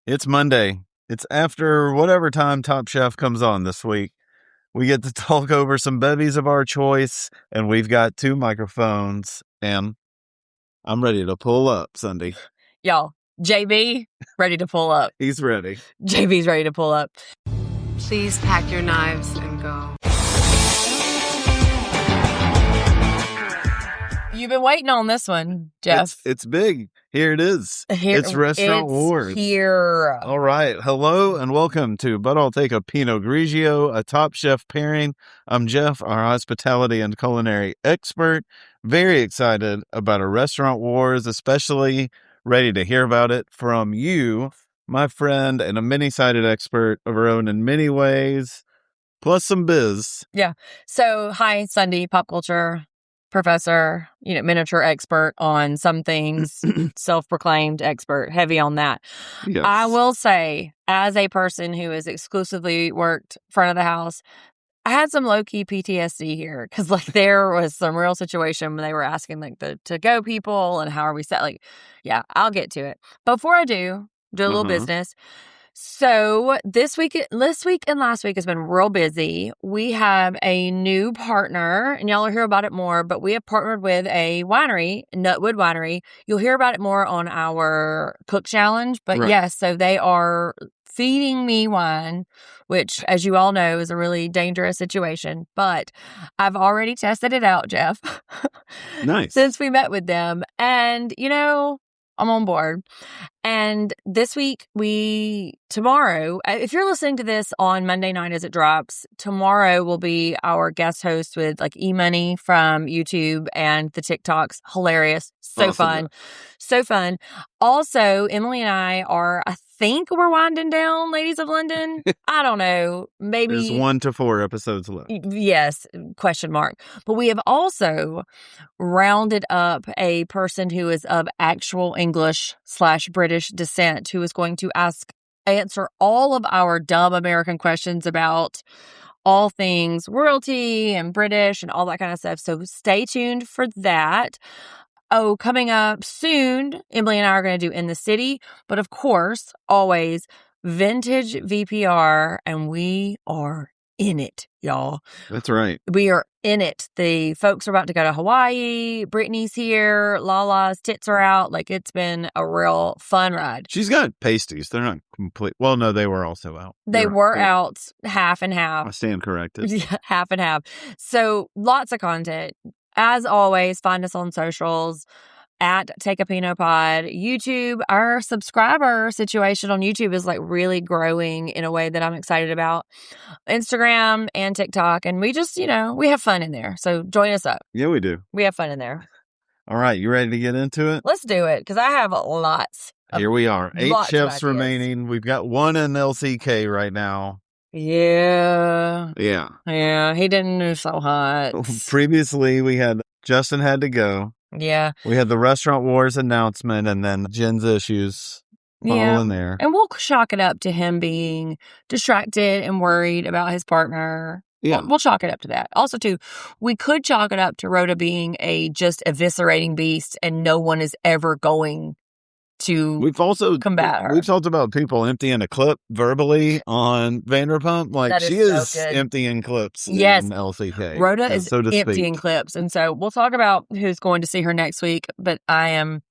It's Monday. It's after whatever time Top Chef comes on this week. We get to talk over some bevies of our choice, and we've got 2 microphones, and I'm ready to pull up, Sundi. Y'all, JB, ready to pull up. He's ready. JB's ready to pull up. Please pack your knives and go. You've been waiting on this one, Jeff. It's big. Here it is. It's Restaurant Wars. Here. All right. Hello and welcome to But I'll Take a Pinot Grigio, a Top Chef pairing. I'm Jeff, our hospitality and culinary expert. Very excited about our Restaurant Wars, especially ready to hear about it from you, my friend, and a many-sided expert of our own in many ways, plus some biz. Yeah. So, hi, Sundi, pop culture professor, miniature expert on some things, self-proclaimed expert, heavy on that. Yes. I will say, as a person who has exclusively worked front of the house, I had some low-key PTSD here because, there was some real situation when they were asking, the to-go people and how are we set. Yeah, I'll get to it. Before I do a little business. So this week and last week has been real busy. We have a new partner, and y'all will hear about it more, but we have partnered with a winery, Nutwood Winery. You'll hear about it more on our Cook Challenge, but Right. Yes, so they are feeding me wine, which, as you all know, is a really dangerous situation, but I've already tested it out, Jeff. Nice. Since we met with them, and, I'm on board. And this week, tomorrow, if you're listening to this on Monday night as it drops, tomorrow will be our guest host with E-Money from YouTube and the TikToks. Hilarious. So fun. So fun. Also, Emily and I think we're winding down, Ladies of London. I don't know. Maybe There's 1 to 4 episodes left. Yes, question mark. But we have also rounded up a person who is of actual English/British descent who is going to answer all of our dumb American questions about all things royalty and British and all that kind of stuff. So stay tuned for that. Oh, coming up soon, Emily and I are going to do In the City, but of course, always vintage VPR, and we are in it, y'all. That's right. We are in it. The folks are about to go to Hawaii. Brittany's here. Lala's tits are out. It's been a real fun ride. She's got pasties. They're not complete. Well, no, they were also out. They were out half and half. I stand corrected. Yeah, half and half. So lots of content. As always, find us on socials at Take a Pinot Pod. YouTube, our subscriber situation on YouTube is really growing in a way that I'm excited about. Instagram and TikTok. And we just, we have fun in there. So join us up. Yeah, we do. We have fun in there. All right. You ready to get into it? Let's do it because I have lots. Here we are. 8 lots of chefs ideas. remaining. We've got 1 in LCK right now. Yeah. Yeah. He didn't do so hot. Previously, we had Justin had to go. Yeah. We had the Restaurant Wars announcement and then Jen's issues following there. And we'll chalk it up to him being distracted and worried about his partner. Yeah. We'll chalk it up to that. Also, too, we could chalk it up to Rhoda being a just eviscerating beast and no one is ever going to We've also combat her. We've talked about people emptying a clip verbally on Vanderpump. That She is is so good. emptying clips Yes. in LCK. Rhoda is so to emptying speak. clips. And so we'll talk about who's going to see her next week, but I am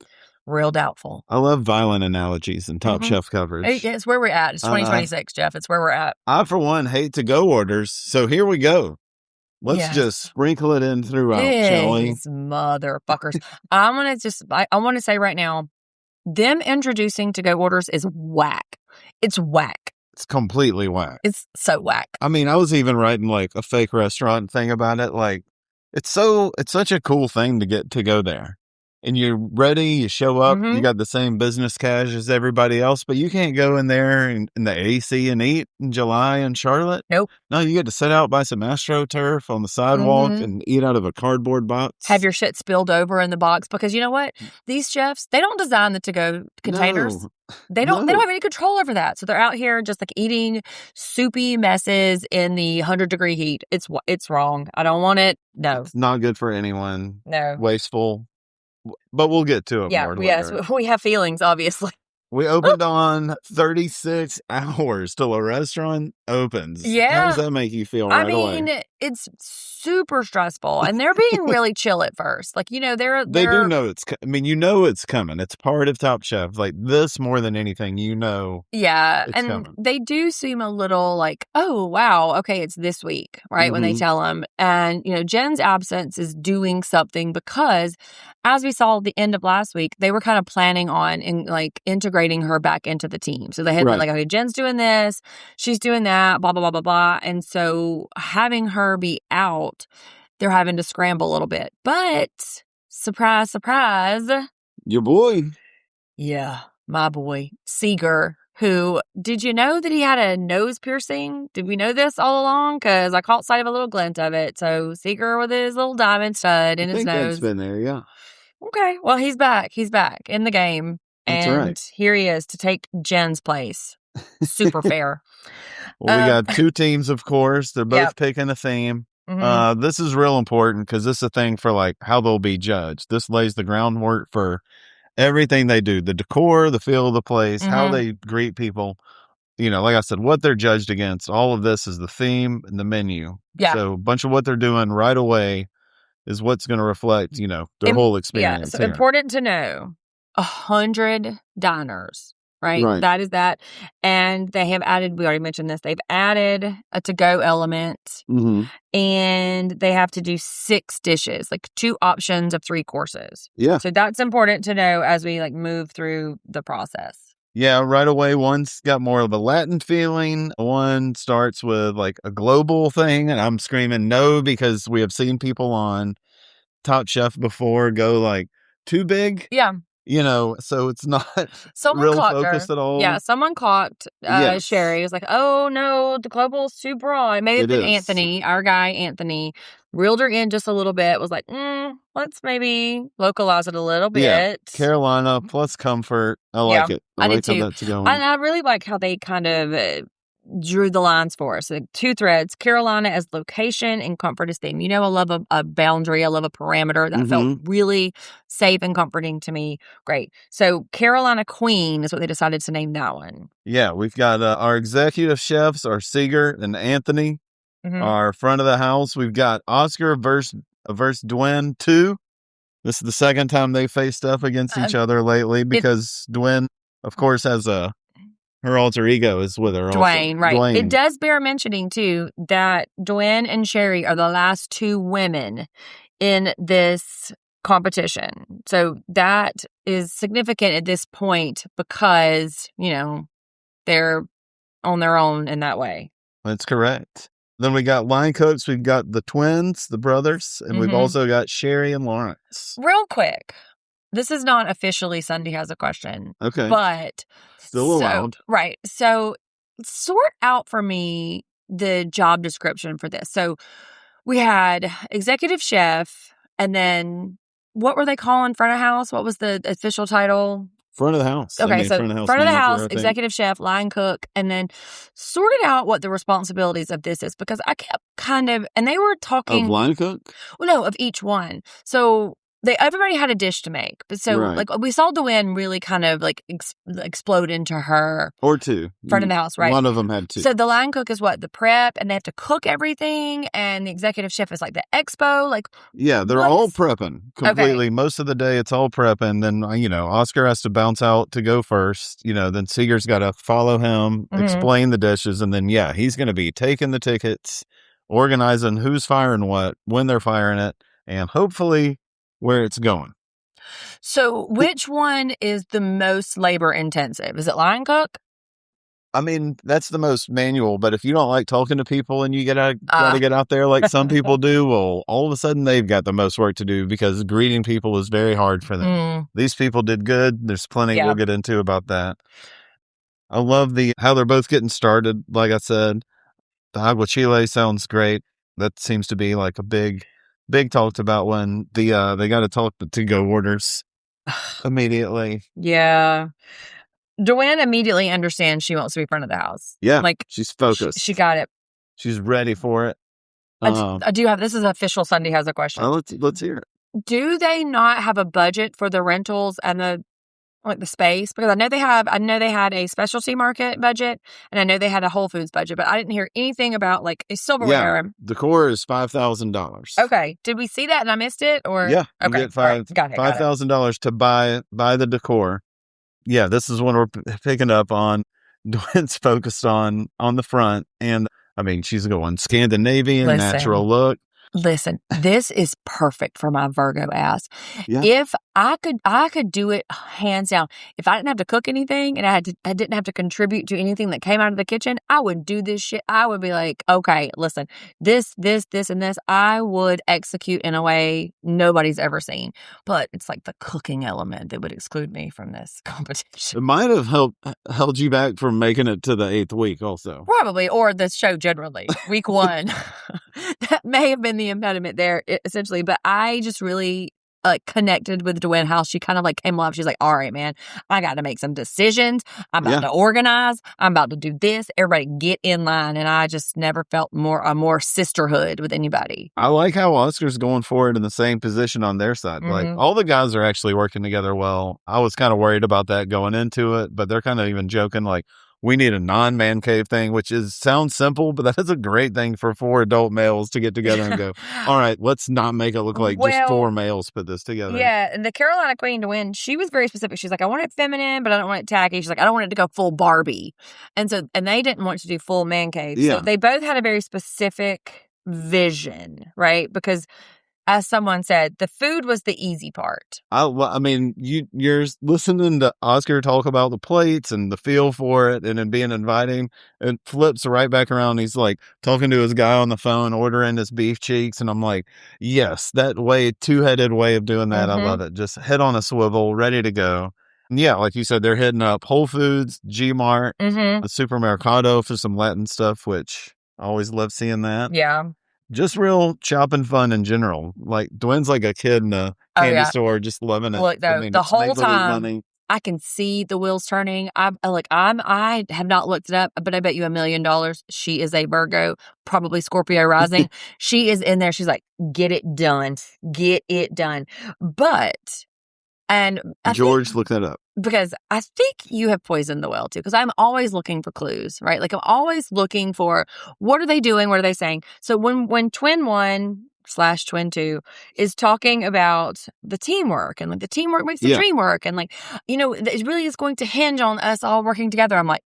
real doubtful. I love violent analogies and Top Chef coverage. It's where we're at. It's 2026, Jeff. It's where we're at. I, for one, hate to-go orders, so here we go. Let's just sprinkle it in throughout, shall we? These motherfuckers. I want to say right now, them introducing to-go orders is whack. It's whack. It's completely whack. It's so whack. I mean, I was even writing a fake restaurant thing about it. It's such a cool thing to get to go there. And you're ready, you show up, you got the same business cash as everybody else, but you can't go in there in the AC and eat in July in Charlotte. Nope. No, you get to sit out by some AstroTurf on the sidewalk and eat out of a cardboard box. Have your shit spilled over in the box because you know what? These chefs, they don't design the to-go containers. No. They don't have any control over that. So they're out here just eating soupy messes in the 100-degree heat. It's wrong. I don't want it. No. It's not good for anyone. No. Wasteful. But we'll get to it more later. Yes, we have feelings, obviously. We opened on 36 hours till a restaurant opens. How Yeah. does that make you feel I right away? mean, it's super stressful, and they're being really chill at first. Like, They do they're know it's it's coming. It's part of Top Chef. Like this more than anything, yeah, it's and coming. they do seem a little like, oh, wow, okay, it's this week, right? When they tell them. And, Jen's absence is doing something because as we saw at the end of last week, they were kind of planning on integrating her back into the team. So they had been like, okay, Jen's doing this, she's doing that, blah, blah, blah, blah, blah. And so having her be out, they're having to scramble a little bit. But surprise, surprise. Your boy. Yeah, my boy, Seeger, who, did you know that he had a nose piercing? Did we know this all along? Because I caught sight of a little glint of it. So Seeger with his little diamond stud in his nose. That's been there, yeah. Okay, well, he's back. He's back in the game. That's and right. Here he is to take Jen's place. Super fair. Well, we got two teams, of course. They're both picking a theme. This is real important because this is a thing for like how they'll be judged. This lays the groundwork for everything they do, the decor, the feel of the place, how they greet people. Like I said, what they're judged against. All of this is the theme and the menu. Yeah. So a bunch of what they're doing right away is what's going to reflect, their whole experience. Yeah, so important to know, 100 diners, right? That is that. And they have added, we already mentioned this, they've added a to-go element. And they have to do 6 dishes, like 2 options of 3 courses. Yeah. So that's important to know as we move through the process. Yeah, right away, one's got more of a Latin feeling. One starts with like a global thing, and I'm screaming no because we have seen people on Top Chef before go like too big. Yeah. So it's not someone real focused at all. Yeah, someone clocked Sherry. It was like, oh no, the global's too broad. Maybe it's been Anthony, our guy Anthony, reeled her in just a little bit, was like, let's maybe localize it a little bit. Yeah, Carolina plus comfort. I like it. I did too. And I really like how they kind of drew the lines for us. So 2 threads, Carolina as location and comfort as theme. I love a boundary. I love a parameter. That felt really safe and comforting to me. Great. So Carolina Queen is what they decided to name that one. Yeah, we've got our executive chefs are Seeger and Anthony. Our front of the house, we've got Oscar versus Dwayne 2. This is the second time they faced up against each other lately because Dwayne, of course, has her alter ego is with her. Dwayne, also. right. Dwayne. It does bear mentioning, too, that Dwayne and Sherry are the last 2 women in this competition. So that is significant at this point because, they're on their own in that way. That's correct. Then we got line cooks. We've got the twins, the brothers, and we've also got Sherry and Lawrence. Real quick. This is not officially Sundi Has a Question. Okay. But still allowed. Right. So sort out for me the job description for this. So we had executive chef, and then what were they calling front of house? What was the official title? Front of the house. Okay, so front of the house, executive chef, line cook, and then sorted out what the responsibilities of this is because I kept and they were talking. Of line cook? Well, no, of each one. So everybody had a dish to make. But so we saw Dwayne really kind of explode into her. Or 2. Front of the house, right? One of them had 2. So the line cook is what? The prep, and they have to cook everything, and the executive chef is like the expo. Yeah, they're all prepping completely. Okay. Most of the day it's all prepping. Then, Oscar has to bounce out to go first. Then Seeger's got to follow him, explain the dishes, and then, he's going to be taking the tickets, organizing who's firing what, when they're firing it, and hopefully where it's going. So which one is the most labor intensive? Is it line cook? I mean, that's the most manual, but if you don't like talking to people and you gotta get out there like some people do, well, all of a sudden they've got the most work to do because greeting people is very hard for them. These people did good. There's plenty we'll get into about that. I love how they're both getting started. Like I said, the aguachile sounds great. That seems to be like a big talked about when they got to talk the to-go orders immediately. Yeah. Joanne immediately understands she wants to be front of the house. Yeah. She's focused. She got it. She's ready for it. I do have, this is official. Sundi Has a Question. Let's hear it. Do they not have a budget for the rentals and the Like the space, because I know they had a specialty market budget, and I know they had a Whole Foods budget, but I didn't hear anything about like a silverware. Yeah, decor is $5,000. Okay, did we see that and I missed it, or Yeah, you okay, get $5,000 to buy the decor. Yeah, this is when we're picking up on. Dwayne's focused on the front, and I mean she's going Scandinavian natural look. Listen, this is perfect for my Virgo ass. Yeah. If I could do it hands down. If I didn't have to cook anything and I didn't have to contribute to anything that came out of the kitchen, I would do this shit. I would be like, okay, listen, this, and this, I would execute in a way nobody's ever seen. But it's like the cooking element that would exclude me from this competition. It might have held you back from making it to the 8th week also. Probably, or the show generally. Week 1. That may have been the impediment there, essentially. But I just really connected with Dwayne House. She kind of like came up. She's like, all right, man, I got to make some decisions. I'm about to organize. I'm about to do this. Everybody get in line. And I just never felt more sisterhood with anybody. I like how Oscar's going forward in the same position on their side. Mm-hmm. Like all the guys are actually working together well. I was kind of worried about that going into it, but they're kind of even joking like, we need a non-man cave thing, which sounds simple, but that is a great thing for 4 adult males to get together and go, all right, let's not make it look like just 4 males put this together. Yeah, and the Carolina Queen to win, she was very specific. She's like, I want it feminine, but I don't want it tacky. She's like, I don't want it to go full Barbie. And they didn't want to do full man cave. Yeah. So they both had a very specific vision, right? Because as someone said, the food was the easy part. I mean, you're listening to Oscar talk about the plates and the feel for it and then being inviting, and flips right back around. He's like talking to his guy on the phone, ordering his beef cheeks. And I'm like, yes, that two-headed way of doing that. Mm-hmm. I love it. Just head on a swivel, ready to go. And yeah, like you said, they're hitting up Whole Foods, G-Mart, mm-hmm. the Supermercado for some Latin stuff, which I always love seeing that. Yeah. Just real shopping fun in general. Like Dwayne's like a kid in a candy store, just loving it. Look, though, the whole time I can see the wheels turning. I have not looked it up, but I bet you $1 million she is a Virgo, probably Scorpio rising. She is in there. She's like, get it done. But, and George, look that up. Because I think you have poisoned the well too. Because I'm always looking for clues, right? Like I'm always looking for what are they doing? What are they saying? So when Twin 1/Twin 2 is talking about the teamwork and like the teamwork makes the dream work, and like, it really is going to hinge on us all working together. I'm like,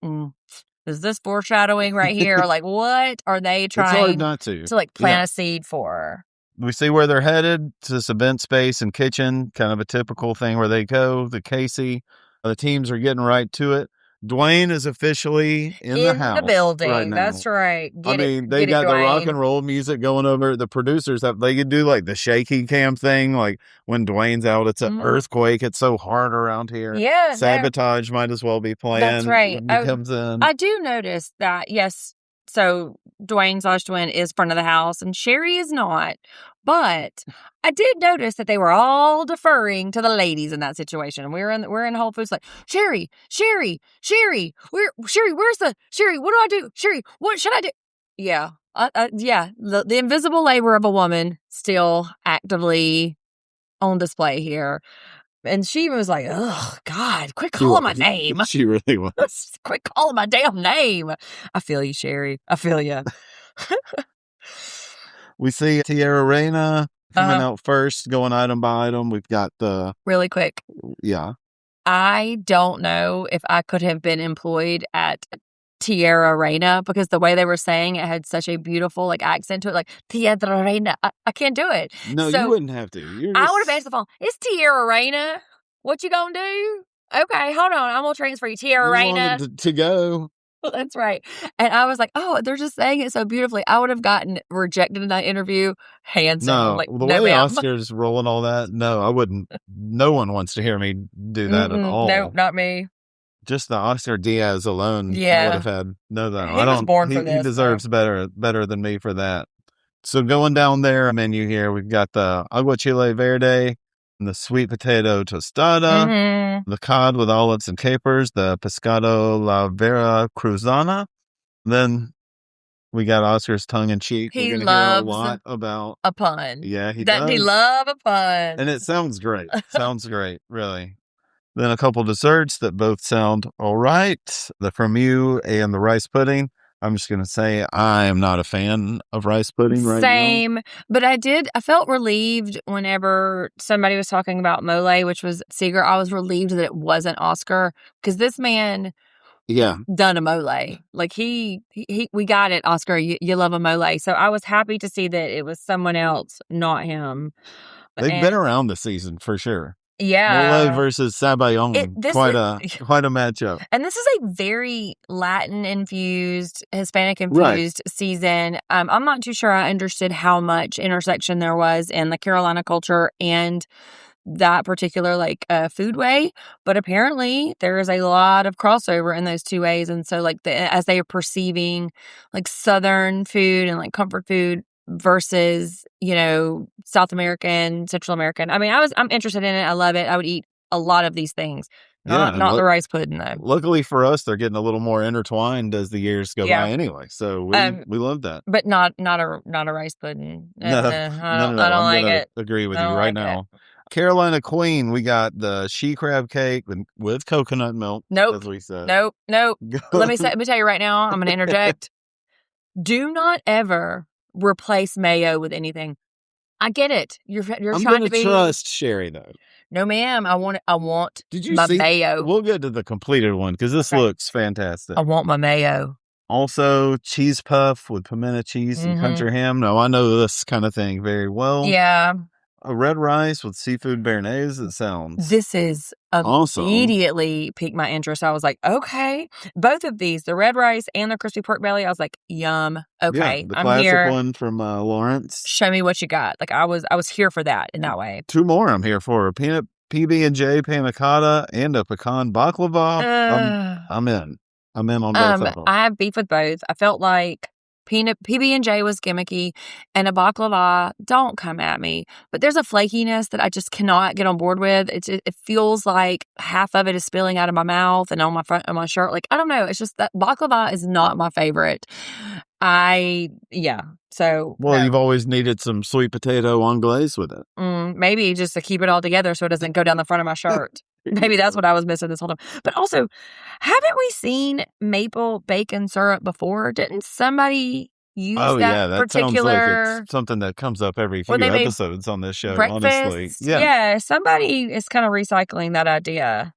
is this foreshadowing right here? Like, what are they trying? It's hard not to like plant a seed for? We see where they're headed, to this event space and kitchen, kind of a typical thing where they go. The Casey, the teams are getting right to it. Dwayne is officially in the house, the building. Right now. That's right. They got the rock and roll music going over. The producers they could do like the shaky cam thing, like when Dwayne's out, it's an earthquake. It's so hard around here. Yeah, Sabotage might as well be playing. That's right. When he comes in. I do notice that. Yes. So Dwayne/Twin is front of the house and Sherry is not. But I did notice that they were all deferring to the ladies in that situation. We're in Whole Foods like, Sherry, where's the Sherry? What do I do? Sherry, what should I do? Yeah. The invisible labor of a woman still actively on display here. And she was like, oh, God, quit calling my name. She really was. Quit calling my damn name. I feel you, Sherry. I feel you. We see Tierra Reina coming out first, going item by item. We've got the... Really quick. Yeah. I don't know if I could have been employed at Tierra Reina, because the way they were saying it had such a beautiful like accent to it, like Tierra Reina. I can't do it. No, you wouldn't have to. I would have answered the phone. It's Tierra Reina. What you gonna do? Okay, hold on. I'm gonna transfer you, Tierra Reina. To go. That's right. And I was like, oh, they're just saying it so beautifully. I would have gotten rejected in that interview hands down. Like, the way Oscar's rolling all that, no, I wouldn't. No one wants to hear me do that at all. No, not me. Just the Oscar Diaz alone, yeah, I would have had He was born for this. He deserves better than me for that. So going down there, menu here, we've got the aguachile verde, and the sweet potato tostada, the cod with olives and capers, the pescado la vera cruzana. Then we got Oscar's tongue in cheek. He loves hear a lot about a pun. Yeah, he does. He love a pun, and it sounds great. Sounds great, really. Then a couple desserts that both sound all right. The from you and the rice pudding. I'm just going to say I am not a fan of rice pudding right now. Same. But I felt relieved whenever somebody was talking about mole, which was Seeger. I was relieved that it wasn't Oscar because this man done a mole. Like we got it, Oscar. You love a mole. So I was happy to see that it was someone else, not him. They've been around this season for sure. Yeah. Mole versus Sabayon. Quite a matchup. And this is a very Latin-infused, Hispanic-infused season. I'm not too sure I understood how much intersection there was in the Carolina culture and that particular food way, but apparently there is a lot of crossover in those two ways. And so as they are perceiving like Southern food and like comfort food versus, South American, Central American. I mean, I'm interested in it. I love it. I would eat a lot of these things. Not the rice pudding though. Luckily for us, they're getting a little more intertwined as the years go by anyway. So we love that. But not a rice pudding. No, I don't like it. Agree with you right now. Carolina Queen, we got the she crab cake with coconut milk. Nope. As we said. Nope. Let me tell you right now, I'm going to interject. Do not ever replace mayo with anything. I get it. You're I'm trying to be. trust Sherry though. No, ma'am. I want Did you my see? Mayo. We'll get to the completed one because this looks fantastic. I want my mayo. Also, cheese puff with pimento cheese and country ham. No, I know this kind of thing very well. Yeah. A red rice with seafood béarnaise. It sounds. This is awesome. Immediately piqued my interest. I was like, okay. Both of these, the red rice and the crispy pork belly, I was like, yum. Okay, yeah, the I'm classic here. one from Lawrence. Show me what you got. Like I was here for that in that way. Two more I'm here for: peanut PB&J panna cotta and a pecan baklava. I'm in. I'm in on both of them. I have beef with both. I felt like PB&J was gimmicky, and a baklava, don't come at me. But there's a flakiness that I just cannot get on board with. It feels like half of it is spilling out of my mouth and on my shirt. Like, I don't know. It's just that baklava is not my favorite. So. Well, no. You've always needed some sweet potato anglaise with it. Maybe just to keep it all together so it doesn't go down the front of my shirt. Maybe that's what I was missing this whole time. But also, haven't we seen maple bacon syrup before? Didn't somebody use that particular... sounds like it's something that comes up every few episodes on this show, breakfast? Honestly. Yeah, somebody is kind of recycling that idea.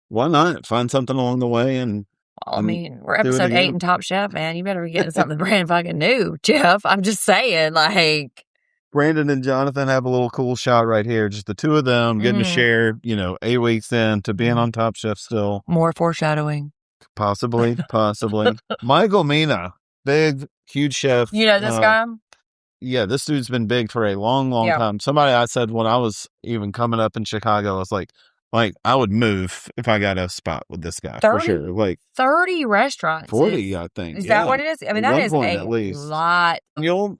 Why not? Find something along the way and... Well, I mean, we're episode 8 in Top Chef, man. You better be getting something brand fucking new, Jeff. I'm just saying, like... Brandon and Jonathan have a little cool shot right here. Just the two of them getting to share, 8 weeks in to being on Top Chef still. More foreshadowing. Possibly. Michael Mina, big, huge chef. You know this guy? Yeah, this dude's been big for a long, long time. Somebody I said when I was even coming up in Chicago, I was like, I would move if I got a spot with this guy, for sure. Like 30 restaurants. 40, I think. Is that what it is? I mean, that is at least. Lot. You'll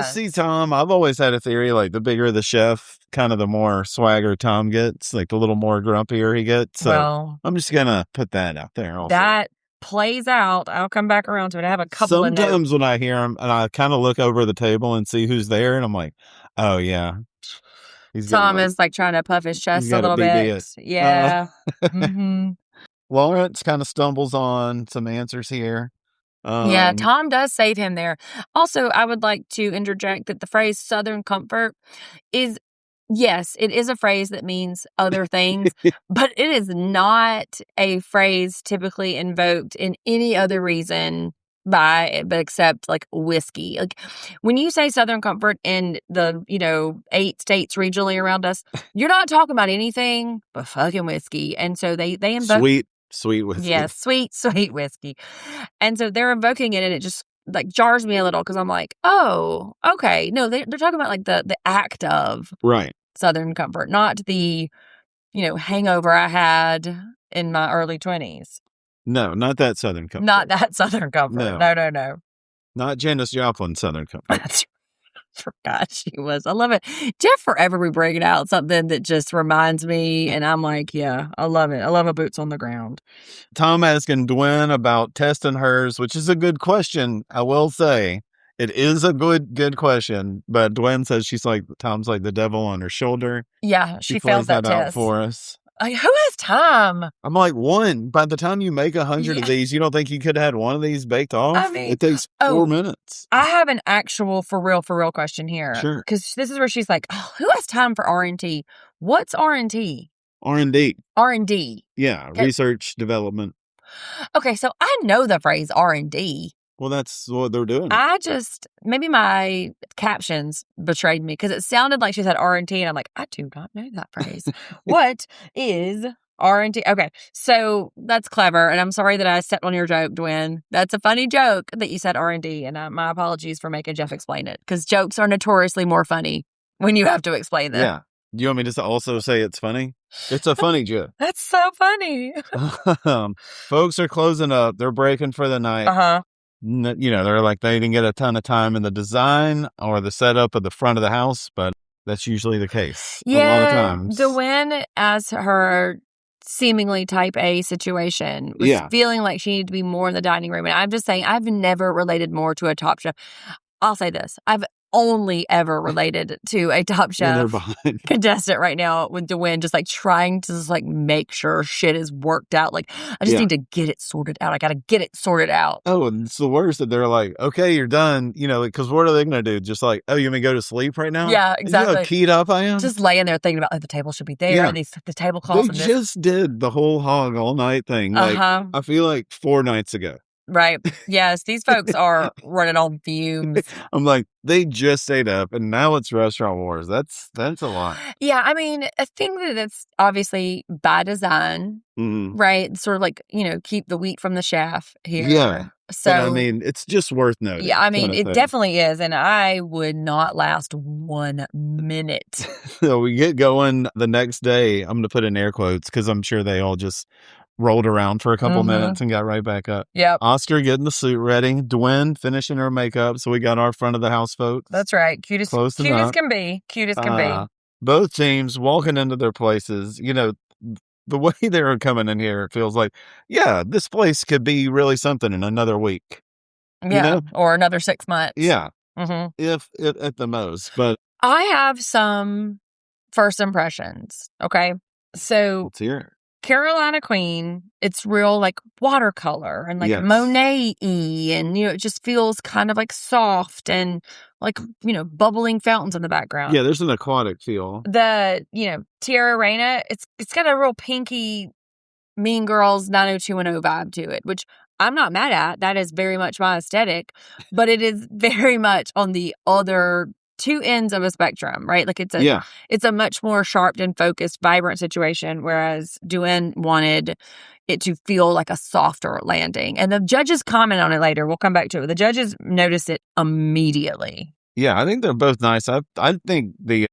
see Tom. I've always had a theory, like the bigger the chef, kind of the more swagger Tom gets, like the little more grumpier he gets. So I'm just going to put that out there also. That plays out. I'll come back around to it. I have a couple of notes. Sometimes when I hear him and I kind of look over the table and see who's there and I'm like, oh yeah. Tom is like trying to puff his chest a little bit. Yeah. Lawrence kind of stumbles on some answers here. Tom does save him there. Also, I would like to interject that the phrase Southern comfort is, yes, it is a phrase that means other things, but it is not a phrase typically invoked in any other reason but except like whiskey. Like when you say Southern comfort in the 8 states regionally around us, you're not talking about anything but fucking whiskey. And so they invoke sweet whiskey. Yeah, sweet whiskey. And so they're invoking it, and it just like jars me a little because I'm like, oh, okay. No, they're talking about like the act of Southern comfort, not the hangover I had in my early 20s. No, not that Southern comfort. Not that Southern comfort. No. Not Janis Joplin Southern comfort. That's forgot she was. I love it. Jeff forever be bringing out something that just reminds me, and I'm like, yeah, I love it. I love a boots on the ground. Tom asking Dwayne about testing hers, which is a good question. I will say it is a good question, but Dwayne says Tom's like the devil on her shoulder. Yeah, she failed that test out for us. Like, who has time? I'm like, one, by the time you make 100 Yeah. of these, you don't think you could have had one of these baked off? I mean, it takes 4 minutes. I have an actual for real question here. Sure. Because this is where she's like, oh, who has time for R&T? What's R&T? R&D. R&D. Yeah, research development. Okay, so I know the phrase R&D. Well, that's what they're doing. Maybe my captions betrayed me because it sounded like she said R&T, and I'm like, I do not know that phrase. What is R&T? Okay, so that's clever, and I'm sorry that I stepped on your joke, Dwayne. That's a funny joke that you said R&D, and my apologies for making Jeff explain it, because jokes are notoriously more funny when you have to explain them. Yeah. Do you want me to also say it's funny? It's a funny joke. That's so funny. Folks are closing up. They're breaking for the night. Uh-huh. They're like, they didn't get a ton of time in the design or the setup of the front of the house, but that's usually the case. Yeah, a lot of times. Dwayne, as her seemingly type A situation, was feeling like she needed to be more in the dining room. And I'm just saying, I've never related more to a Top Chef. I'll say this. I've only ever related to a Top Chef contestant right now with Dwayne just like trying to just like make sure shit is worked out. Like, I just need to get it sorted out. I got to get it sorted out. Oh, and it's the worst that they're like, okay, you're done. Because what are they going to do? Just like, oh, you want me to go to sleep right now? Yeah, exactly. You know how keyed up I am? Just laying there thinking about like the table should be there and the tablecloths. They just did the whole hog all night thing. Like, I feel like 4 nights ago. Right. Yes, these folks are running on fumes. I'm like, they just stayed up, and now it's restaurant wars. That's a lot. Yeah, I mean, a thing that's obviously by design, right? Sort of like, keep the wheat from the chaff here. Yeah. So, but, I mean, it's just worth noting. Yeah, I mean, it definitely is, and I would not last 1 minute. So we get going the next day. I'm going to put in air quotes because I'm sure they all just rolled around for a couple minutes and got right back up. Yep. Oscar getting the suit ready. Dwayne finishing her makeup. So we got our front of the house folks. That's right. Cutest can be. Cutest can be. Both teams walking into their places. The way they're coming in here, it feels like, this place could be really something in another week. Yeah. Or another 6 months. Yeah. If at the most. But I have some first impressions. Okay. So let's hear it. Carolina Queen, it's real like watercolor and like Monet-y, and it just feels kind of like soft and like bubbling fountains in the background. Yeah, there's an aquatic feel. The Tierra Reina, it's got a real pinky Mean Girls 90210 vibe to it, which I'm not mad at. That is very much my aesthetic, but it is very much on the other 2 ends of a spectrum, right? Like it's a much more sharp and focused, vibrant situation, whereas Dwayne wanted it to feel like a softer landing. And the judges comment on it later. We'll come back to it. The judges notice it immediately. Yeah, I think they're both nice. I think the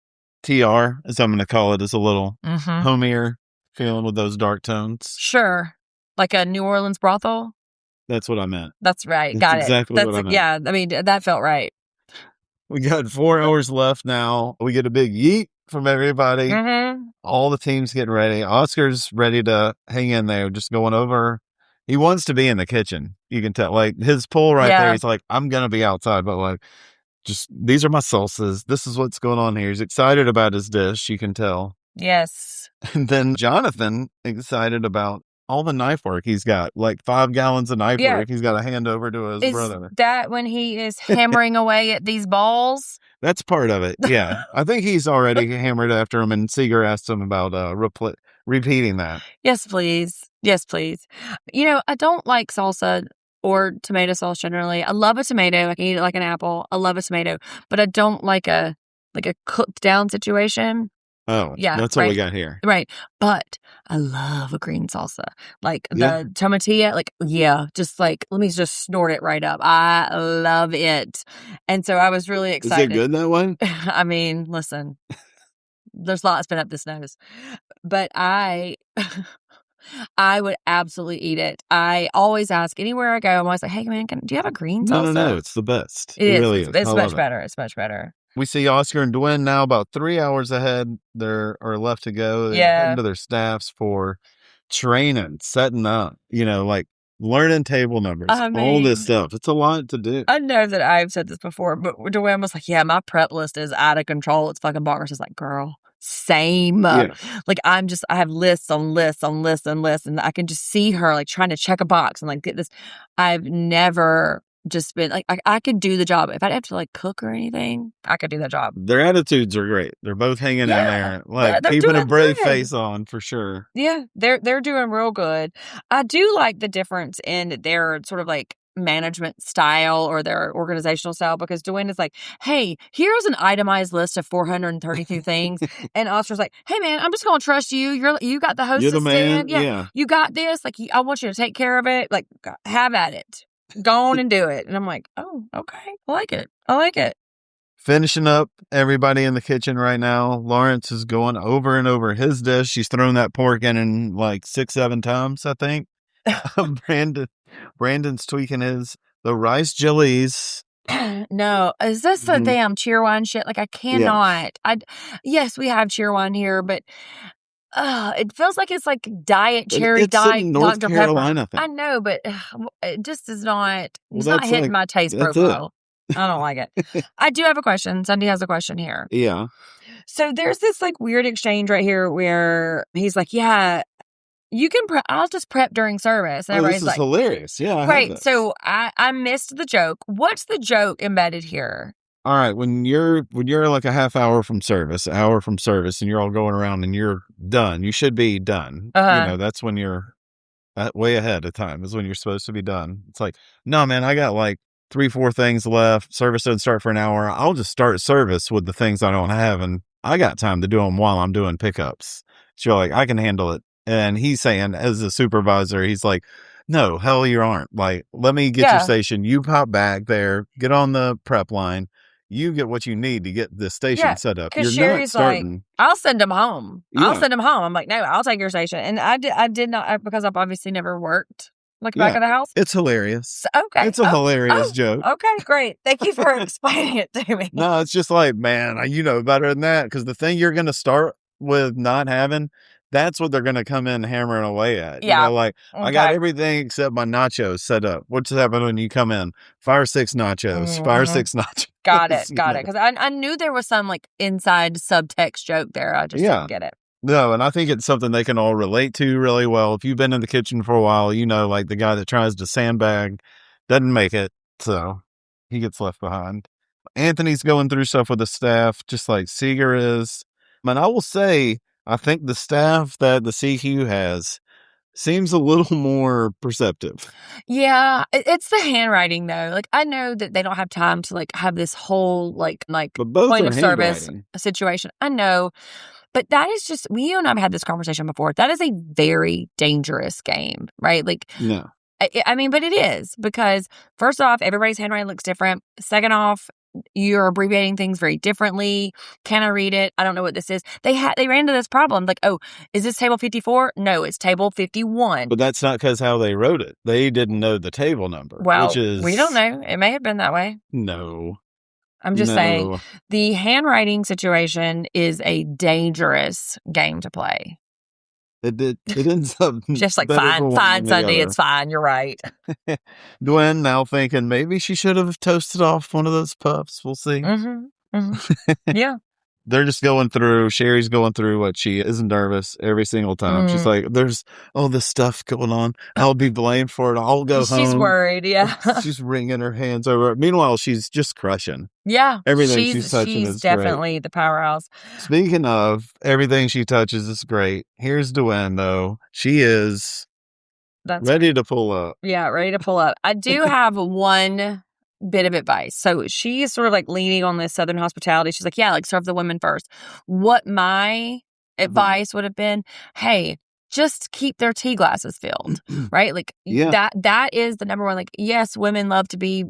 TR, as I'm going to call it, is a little homier feeling with those dark tones. Sure. Like a New Orleans brothel? That's what I meant. That's right. That's Got exactly it. what I meant. Yeah, I mean, that felt right. We got 4 hours left now. We get a big yeet from everybody. All the teams getting ready. Oscar's ready to hang in there, just going over. He wants to be in the kitchen. You can tell. Like, his pull right there, he's like, I'm going to be outside, but like, just, these are my salsas. This is what's going on here. He's excited about his dish, you can tell. Yes. And then Jonathan, excited about all the knife work he's got, like 5 gallons of knife work he's got to hand over to his brother. Is that when he is hammering away at these balls? That's part of it, yeah. I think he's already hammered after him, and Seeger asked him about repeating that. Yes, please. Yes, please. I don't like salsa or tomato sauce generally. I love a tomato. I can eat it like an apple. I love a tomato. But I don't like a cooked down situation. Oh, yeah, that's what we got here. Right. But I love a green salsa. Like the tomatilla, just like, let me just snort it right up. I love it. And so I was really excited. Is it good that way? I mean, listen, there's lots been up this nose. But I would absolutely eat it. I always ask anywhere I go, I'm always like, hey, man, do you have a green salsa? No, it's the best. It really is. It's much better. It's much better. We see Oscar and Dwayne now about 3 hours ahead. They're left to go. They're heading to their staffs for training, setting up, like learning table numbers, all this stuff. It's a lot to do. I know that I've said this before, but Dwayne was like, yeah, my prep list is out of control. It's fucking bonkers. It's like, girl, Same. Yeah. Like I have lists on lists on lists and lists, and I can just see her like trying to check a box and like get this. I've never just been like, I could do the job. If I'd have to like cook or anything, I could do that job. Their attitudes are great. They're both hanging in there, like they're keeping a doing brave good. face on for sure. Yeah, they're doing real good. I do like the difference in their sort of like management style or their organizational style, because Dwayne is like, hey, here's an itemized list of 432 things. And Oscar's like, hey man, I'm just gonna trust you. You got the hostess You're the man. stand. Yeah. You got this. Like, I want you to take care of it. Like, have at it. Go on and do it. And I'm like, oh, okay. I like it. Finishing up everybody in the kitchen right now. Lawrence is going over and over his dish. She's thrown that pork in like 6-7 times, I think. Brandon's tweaking his. The rice jellies. No, is this the damn cheerwine shit? Like, I cannot. Yes, we have cheerwine here, but it feels like it's like diet cherry, it's in North Dr. Carolina Pepper. thing. I know, but it just is not. Well, It's not that's hitting like- my taste that's profile. I don't like it. I do have a question. Sundi has a question here. Yeah. So there's this like weird exchange right here where he's like, yeah, you can prep. I'll just prep during service. And Oh, this everybody's is like, hilarious. Yeah. I have right. this. So I missed the joke. What's the joke embedded here? All right, when you're like a half hour from service, and you're all going around and you're done, you should be done. That's when you're way ahead of time is when you're supposed to be done. It's like, no, man, I got like 3-4 things left. Service doesn't start for an hour. I'll just start service with the things I don't have, and I got time to do them while I'm doing pickups. So you're like, I can handle it. And he's saying, as a supervisor, he's like, no, hell you aren't. Like, let me get your station. You pop back there, get on the prep line. You get what you need to get the station set up. Because You're Sherry's not starting. like, I'll send him home. Yeah. I'll send him home. I'm like, no, I'll take your station. And I did not, because I've obviously never worked like back of the house. It's hilarious. So, okay. It's a hilarious joke. Okay, great. Thank you for explaining it to me. No, it's just like, man, you know better than that. Because the thing you're going to start with not having, that's what they're going to come in hammering away at. Yeah. I got everything except my nachos set up. What's happening when you come in? Fire 6 nachos. Fire 6 nachos. Got it. Because I knew there was some like inside subtext joke there. I just didn't get it. No, and I think it's something they can all relate to really well. If you've been in the kitchen for a while, like the guy that tries to sandbag doesn't make it, so he gets left behind. Anthony's going through stuff with the staff, just like Seeger is. And I will say, I think the staff that the CQ has seems a little more perceptive. Yeah, it's the handwriting though. Like, I know that they don't have time to like have this whole like But both point are of service handwriting. situation. I know. But that is just, you and I have had this conversation before. That is a very dangerous game, right? Like, No. I mean, but it is, because first off, everybody's handwriting looks different. Second off, you're abbreviating things very differently. Can I read it? I don't know what this is. They ran into this problem. Like, oh, is this table 54? No, it's table 51. But that's not because how they wrote it. They didn't know the table number. Well, which is, we don't know. It may have been that way. No. I'm just saying the handwriting situation is a dangerous game to play. It ends up Just like, better for fine, one fine, than the Sundi, other. it's fine. You're right. Gwen now thinking maybe she should have toasted off one of those puffs. We'll see. Yeah. They're just going through, Sherry's going through what she is nervous every single time. She's like, there's all this stuff going on. I'll be blamed for it. I'll go home. She's worried, yeah. She's wringing her hands over it. Meanwhile, she's just crushing. Yeah. Everything she's touching is definitely the powerhouse. Speaking of, everything she touches is great. Here's Dwayne, though. She is ready to pull up. Yeah, ready to pull up. I do have one bit of advice. So she's sort of like leaning on this Southern hospitality. She's like, yeah, like serve the women first. What my advice would have been, hey, just keep their tea glasses filled, right? Like that is the number one. Like, yes, women love to be,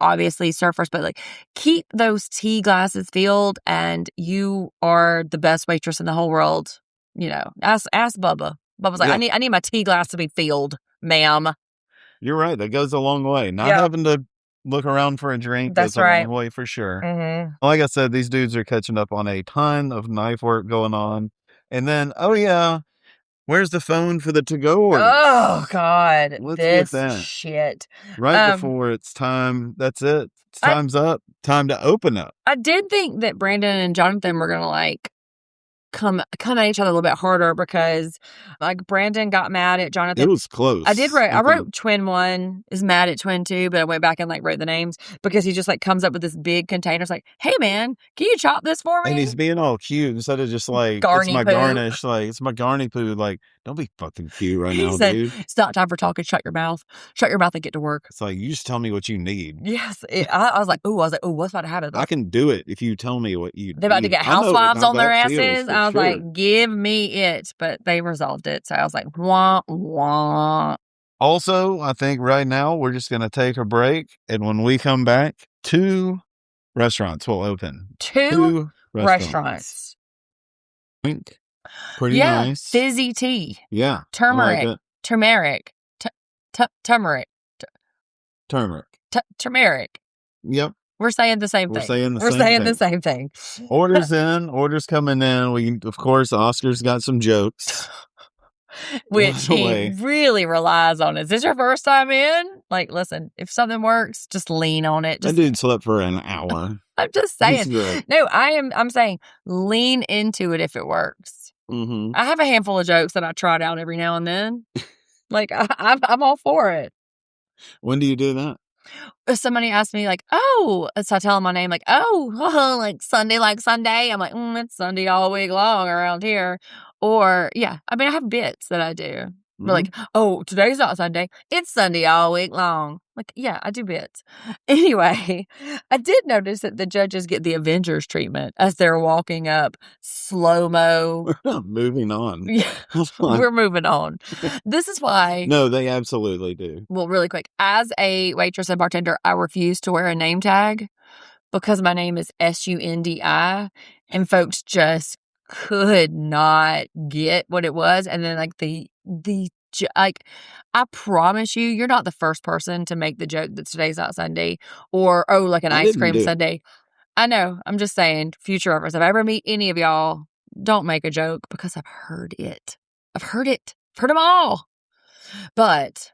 obviously serve first, but like keep those tea glasses filled, and you are the best waitress in the whole world. Ask Bubba. Bubba's like, I need my tea glass to be filled, ma'am. You're right. That goes a long way. Not having to look around for a drink. That's goes right. a long way for sure. Like I said, these dudes are catching up on a ton of knife work going on. And then, where's the phone for the to-go order? Oh, God. Let's this get that. shit. Right before it's time. That's it. Time's up. Time to open up. I did think that Brandon and Jonathan were going to come at each other a little bit harder because like Brandon got mad at Jonathan. It was close. I wrote twin 1 is mad at twin 2, but I went back and like wrote the names because he just like comes up with this big container. It's like, hey man, can you chop this for me? And he's being all cute instead of just like, Garny it's my poo. garnish. Like, it's my garny poo. Like, don't be fucking cute right He now, said, dude. it's not time for talking. Shut your mouth. Shut your mouth and get to work. It's like, you just tell me what you need. Yes. I was like, what's about to happen? I can do it if you tell me what you They're about to get I know housewives how on their that feels, asses. for I was sure. like, give me it. But they resolved it. So I was like, wah, wah. Also, I think right now we're just going to take a break. And when we come back, 2 restaurants will open. 2 restaurants. Pretty nice. Fizzy tea. Yeah. Turmeric. I like Turmeric. Turmeric. Turmeric. Yep. We're saying the same We're thing. saying the same thing. Orders in, orders coming in. We, of course, Oscar's got some jokes. Which By the he way. really relies on. Is this your first time in? Like, listen, if something works, just lean on it. That dude slept for an hour. I'm just He's saying. great. No, I'm saying lean into it if it works. Mm-hmm. I have a handful of jokes that I trot out every now and then. Like, I'm all for it. When do you do that? If somebody asks me, like, oh, so I tell them my name, like, oh, like Sunday, like Sunday. I'm like, it's Sunday all week long around here. Or, yeah, I mean, I have bits that I do. But like, oh, today's not Sunday. It's Sunday all week long. Like, yeah, I do bits. Anyway, I did notice that the judges get the Avengers treatment as they're walking up slow-mo. Moving on. Yeah, we're moving on. This is why. No, they absolutely do. Well, really quick. As a waitress and bartender, I refuse to wear a name tag because my name is Sundi. And folks just could not get what it was. And then like like, I promise you're not the first person to make the joke that today's not Sunday or, oh, like an ice cream Sunday. I know. I'm just saying, future reference. If I ever meet any of y'all, don't make a joke because I've heard it. I've heard them all. But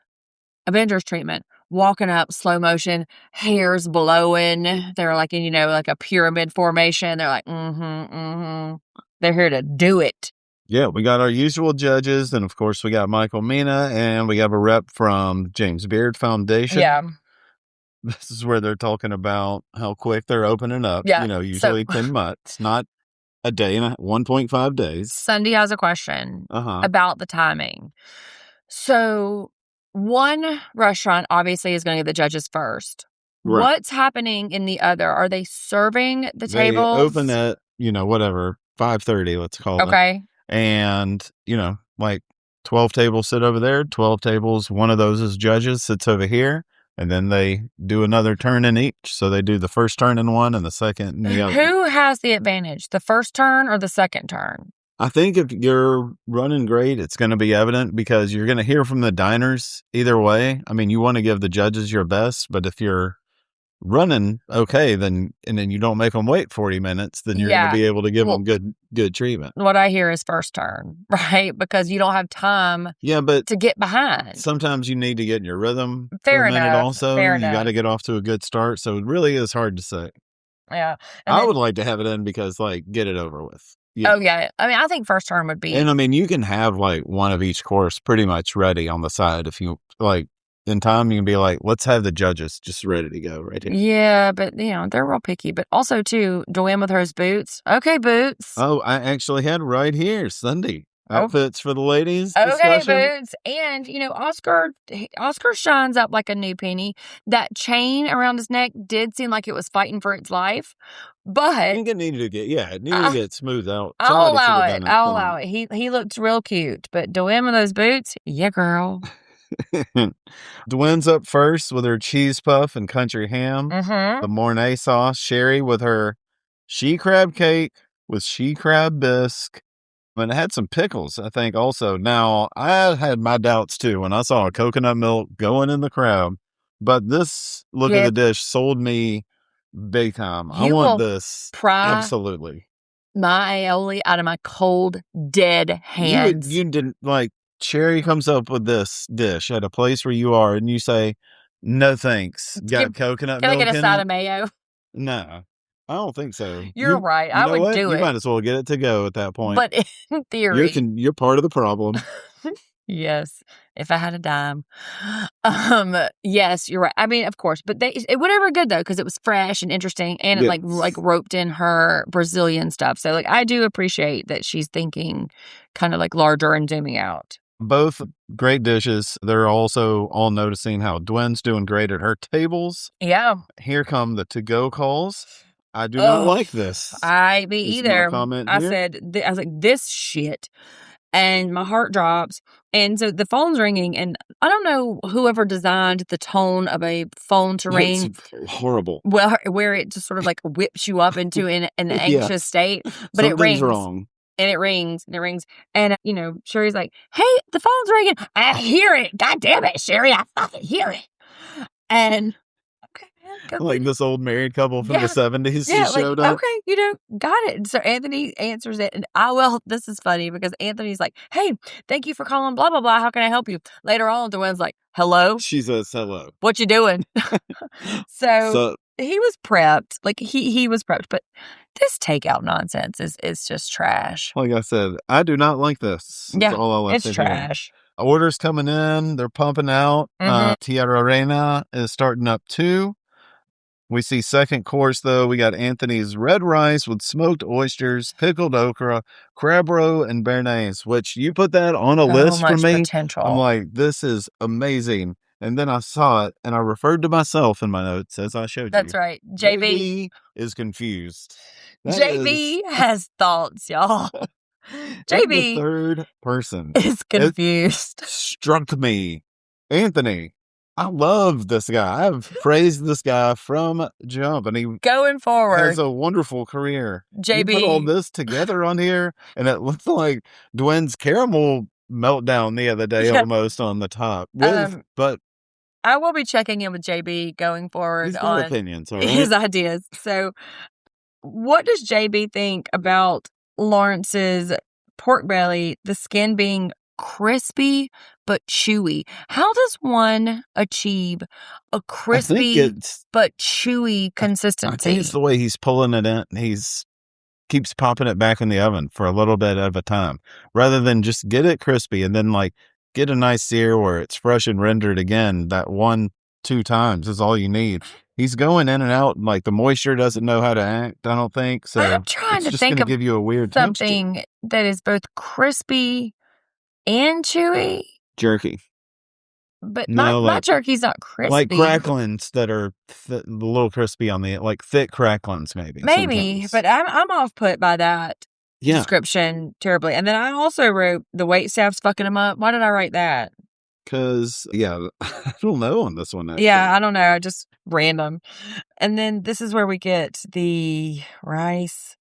Avengers treatment, walking up slow motion, hair's blowing. They're like in, like a pyramid formation. They're like, They're here to do it. Yeah, we got our usual judges, and of course we got Michael Mina, and we have a rep from James Beard Foundation. Yeah. This is where they're talking about how quick they're opening up. Yeah. Usually 10 months, not a day and 1.5 days. Sundi has a question about the timing. So one restaurant obviously is going to get the judges first. Right. What's happening in the other? Are they serving the tables? They open at, 5:30, let's call it. Okay. And, like 12 tables sit over there, 12 tables, one of those is judges, sits over here, and then they do another turn in each. So they do the first turn in one and the second in the other. Who has the advantage, the first turn or the second turn? I think if you're running great, it's going to be evident because you're going to hear from the diners either way. I mean, you want to give the judges your best, but if you're running okay, and then you don't make them wait 40 minutes, then you're going to be able to give them good treatment. What I hear is first turn, right? Because you don't have time to get behind. Sometimes you need to get in your rhythm for a minute enough. also. Fair you got to get off to a good start. So it really is hard to say. Yeah. I would like to have it in because get it over with. Yeah. Oh, yeah. I mean, I think first turn would be. And I mean, you can have one of each course pretty much ready on the side if you in time, you can be like, let's have the judges just ready to go right here. Yeah, but, they're real picky. But also, too, Joanne with her boots. Okay, boots. Oh, I actually had right here, Sunday. Outfits for the ladies. Okay, boots. And, Oscar shines up like a new penny. That chain around his neck did seem like it was fighting for its life. But I think it needed to get smoothed out. I'll allow it. He looked real cute. But Joanne with those boots, yeah, girl. Dwayne's up first with her cheese puff and country ham. Mm-hmm. The Mornay sauce. Sherry with her she crab cake with she crab bisque. And it had some pickles, I think, also. Now, I had my doubts, too, when I saw a coconut milk going in the crab. But this look of the dish sold me big time. I want this. Absolutely. My aioli out of my cold, dead hands. You didn't, Sherry comes up with this dish at a place where you are, and you say, no thanks. Got coconut milk Can I get a side in of mayo? No. I don't think so. You're right. You I know would what? do You it. might as well get it to go at that point. But in theory. You're part of the problem. Yes, if I had a dime. Yes, you're right. I mean, of course, but it went over good though because it was fresh and interesting, and it Yes. like roped in her Brazilian stuff. So like, I do appreciate that she's thinking kind of like larger and zooming out. Both great dishes. They're also all noticing how Dwen's doing great at her tables. Yeah. Here come the to-go calls. I do not like this. Me Is my either. comment I here. said, I was like, this shit. And my heart drops. And so the phone's ringing, and I don't know whoever designed the tone of a phone to ring. It's horrible. Well, where it just sort of like whips you up into an anxious state. But Something's it rings. wrong. And it rings and it rings. And, Sherry's like, hey, the phone's ringing. I hear it. God damn it, Sherry. I fucking hear it. And, okay, man. Like this old married couple from the 70s just showed up. Okay, got it. And so Anthony answers it. And this is funny because Anthony's like, hey, thank you for calling, blah, blah, blah. How can I help you? Later on, Dwayne's like, hello? She says hello. What you doing? So he was prepped. Like he was prepped. But this takeout nonsense is just trash. Like I said, I do not like this. Yeah, That's all I it's trash. Orders coming in. They're pumping out. Mhm. Tierra Reina is starting up too. We see second course, though. We got Anthony's red rice with smoked oysters, pickled okra, crab roe, and béarnaise, which you put that on a list for me. Potential. I'm like, this is amazing. And then I saw it, and I referred to myself in my notes as I showed you. That's right. JB is confused. JB has thoughts, y'all. JB, the third person, is confused. It struck me. Anthony, I love this guy. I've praised this guy from jump, and he going forward has a wonderful career. JB, you put all this together on here, and it looks like Dwayne's caramel meltdown the other day almost on the top. But I will be checking in with JB going forward he's got on opinions, all right? his ideas. So, what does JB think about Lawrence's pork belly, the skin being crispy but chewy? How does one achieve a crispy but chewy consistency? I think it's the way he's pulling it in. He's keeps popping it back in the oven for a little bit at a time, rather than just get it crispy and then like get a nice sear where it's fresh and rendered again. That 1-2 times is all you need. He's going in and out, like the moisture doesn't know how to act, I don't think. So I'm trying to think of give you a weird something texture. that is both crispy and chewy. Jerky. But my jerky's not crispy. Like cracklings that are a little crispy on the, like thick cracklings maybe. Maybe, sometimes. but I'm off put by that description terribly. And then I also wrote the wait staff's fucking him up. Why did I write that? Because, I don't know on this one. Actually. Yeah, I don't know. Just random. And then this is where we get the rice.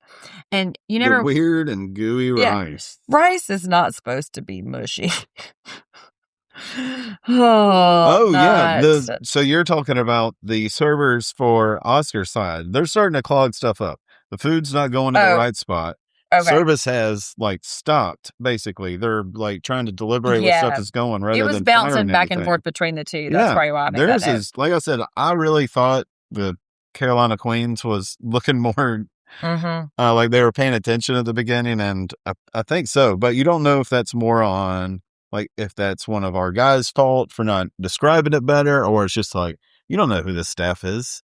And the weird and gooey rice. Rice is not supposed to be mushy. Yeah. So you're talking about the servers for Oscar's side. They're starting to clog stuff up. The food's not going to the right spot. Okay. Service has like stopped. Basically, they're like trying to deliberate what stuff is going. Rather, it was than bouncing back and forth between the two. That's probably why I made theirs that is like I said. I really thought the Carolina Queens was looking more like they were paying attention at the beginning, and I think so. But you don't know if that's more on like if that's one of our guys' fault for not describing it better, or it's just like you don't know who this staff is.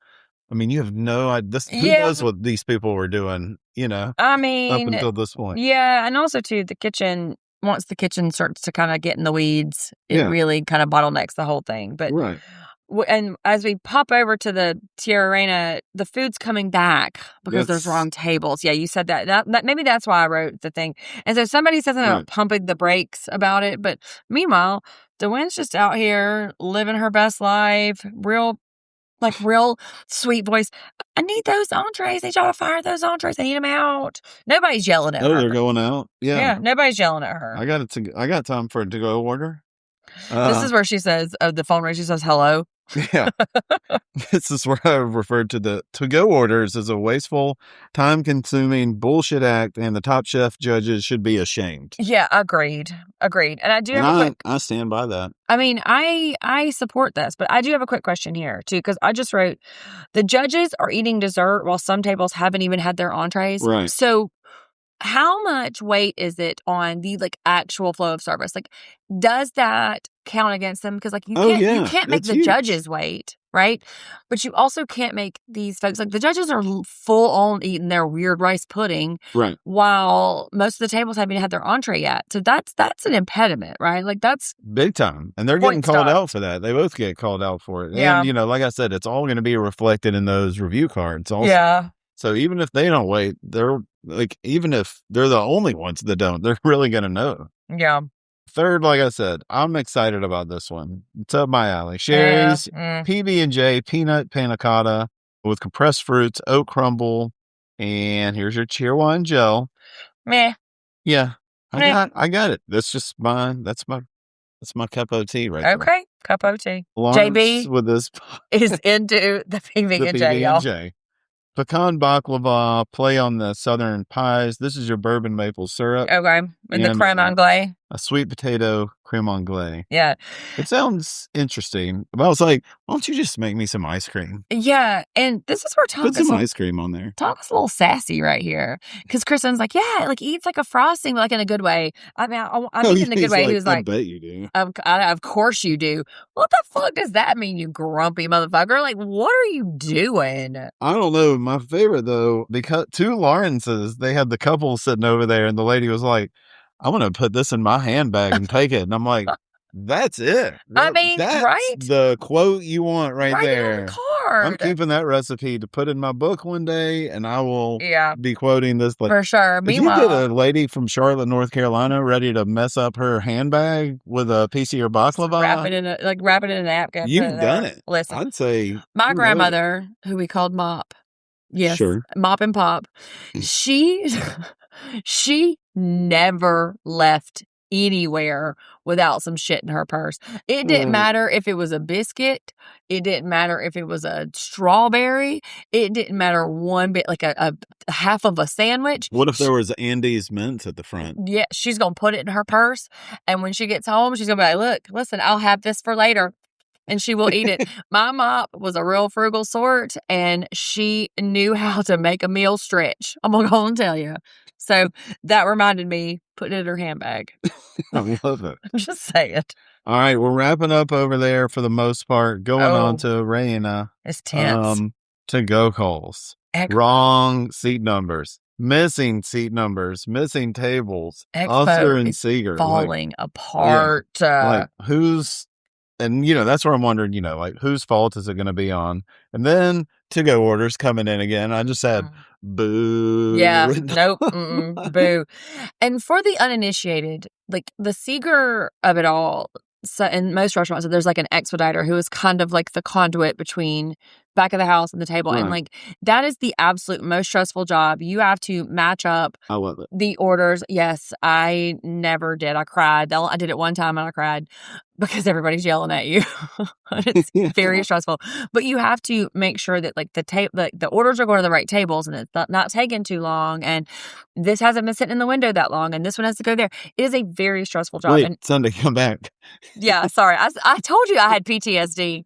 I mean, you have no idea. Who knows what these people were doing, I mean, up until this point. Yeah, and also, too, the kitchen, once the kitchen starts to kind of get in the weeds, it really kind of bottlenecks the whole thing. But right. And as we pop over to the Tierra Reina, the food's coming back because there's wrong tables. Yeah, you said that. That maybe that's why I wrote the thing. And so somebody says something about pumping the brakes about it. But meanwhile, Dwayne's just out here living her best life, real sweet voice. I need those entrees. They y'all fire those entrees. I need them out. Nobody's yelling at her. Oh, they're going out? Yeah. Nobody's yelling at her. I got time for a to-go order. This is where she says, the phone rings, she says, hello. Yeah. This is where I referred to the to-go orders as a wasteful, time-consuming bullshit act, and the Top Chef judges should be ashamed. Yeah, agreed. And I do have a quick... I stand by that. I mean, I support this, but I do have a quick question here, too, because I just wrote, the judges are eating dessert while some tables haven't even had their entrees. Right. So how much weight is it on the, like, actual flow of service? Like, does that count against them? Because, like, you can't make the judges wait, right? But you also can't make these folks, like, the judges are full on eating their weird rice pudding, right, while most of the tables haven't had their entree yet. So that's an impediment, right? Like, that's big time. And they're getting called out for that. They both get called out for it. Yeah. And, like I said, it's all going to be reflected in those review cards also. Yeah. So even if they don't wait, they're like, even if they're the only ones that don't, they're really going to know. Yeah. Third, like I said, I'm excited about this one. It's up my alley. Sherry's PB&J peanut panna cotta with compressed fruits, oat crumble, and here's your Cheerwine gel. Meh. Yeah, I got it. That's just mine. That's my cup of tea right there. Okay, cup of tea. Lawrence JB with this is into the PB&J, y'all. Pecan baklava, play on the southern pies. This is your bourbon maple syrup. Okay, with the creme anglaise. A sweet potato creme anglaise. Yeah. It sounds interesting. But I was like, why don't you just make me some ice cream? Yeah, and this is where Put some ice cream on there. Tonka's a little sassy right here. Because Kristen's like, yeah, like eats like a frosting, but like in a good way. I mean, I mean in a good way. He was like, I bet you do. Of course you do. What the fuck does that mean, you grumpy motherfucker? Like, what are you doing? I don't know. My favorite, though, because two Lawrences, they had the couple sitting over there, and the lady was like, I'm going to put this in my handbag and take it. And I'm like, that's it. I mean, that's right? The quote you want right there. On the card. I'm keeping that recipe to put in my book one day, and I will be quoting this. Like, for sure. Meanwhile, you get a lady from Charlotte, North Carolina, ready to mess up her handbag with a piece of your baklava, wrap it in a napkin. You've done it. Listen, I'd say my grandmother, who we called Mop, yes, sure. Mop and Pop, she never left anywhere without some shit in her purse. It didn't matter if it was a biscuit. It didn't matter if it was a strawberry. It didn't matter one bit, like a half of a sandwich. What if there was Andy's mints at the front? Yeah, she's going to put it in her purse. And when she gets home, she's going to be like, look, listen, I'll have this for later. And she will eat it. My mop was a real frugal sort, and she knew how to make a meal stretch. I'm going to go and tell you. So that reminded me, putting it in her handbag. I love it. I'm just saying. All right, we're wrapping up over there for the most part. Going on to Raina. It's tense. To-go calls. Wrong seat numbers. Missing seat numbers. Missing tables. Oscar and Seeger. Falling apart. Like, who's... And, that's where I'm wondering, like, whose fault is it going to be on? And then to-go orders coming in again. I just had boo. Yeah, nope, boo. And for the uninitiated, like, the Seeger of it all, so in most restaurants, so there's like an expediter who is kind of like the conduit between back of the house and the table. Right. And like, that is the absolute most stressful job. You have to match up the orders. Yes, I never did. I cried. I did it one time and I cried because everybody's yelling at you. It's very stressful. But you have to make sure that like the orders are going to the right tables and it's not taking too long. And this hasn't been sitting in the window that long and this one has to go there. It is a very stressful job. Wait, Sunday, come back. Yeah, sorry. I told you I had PTSD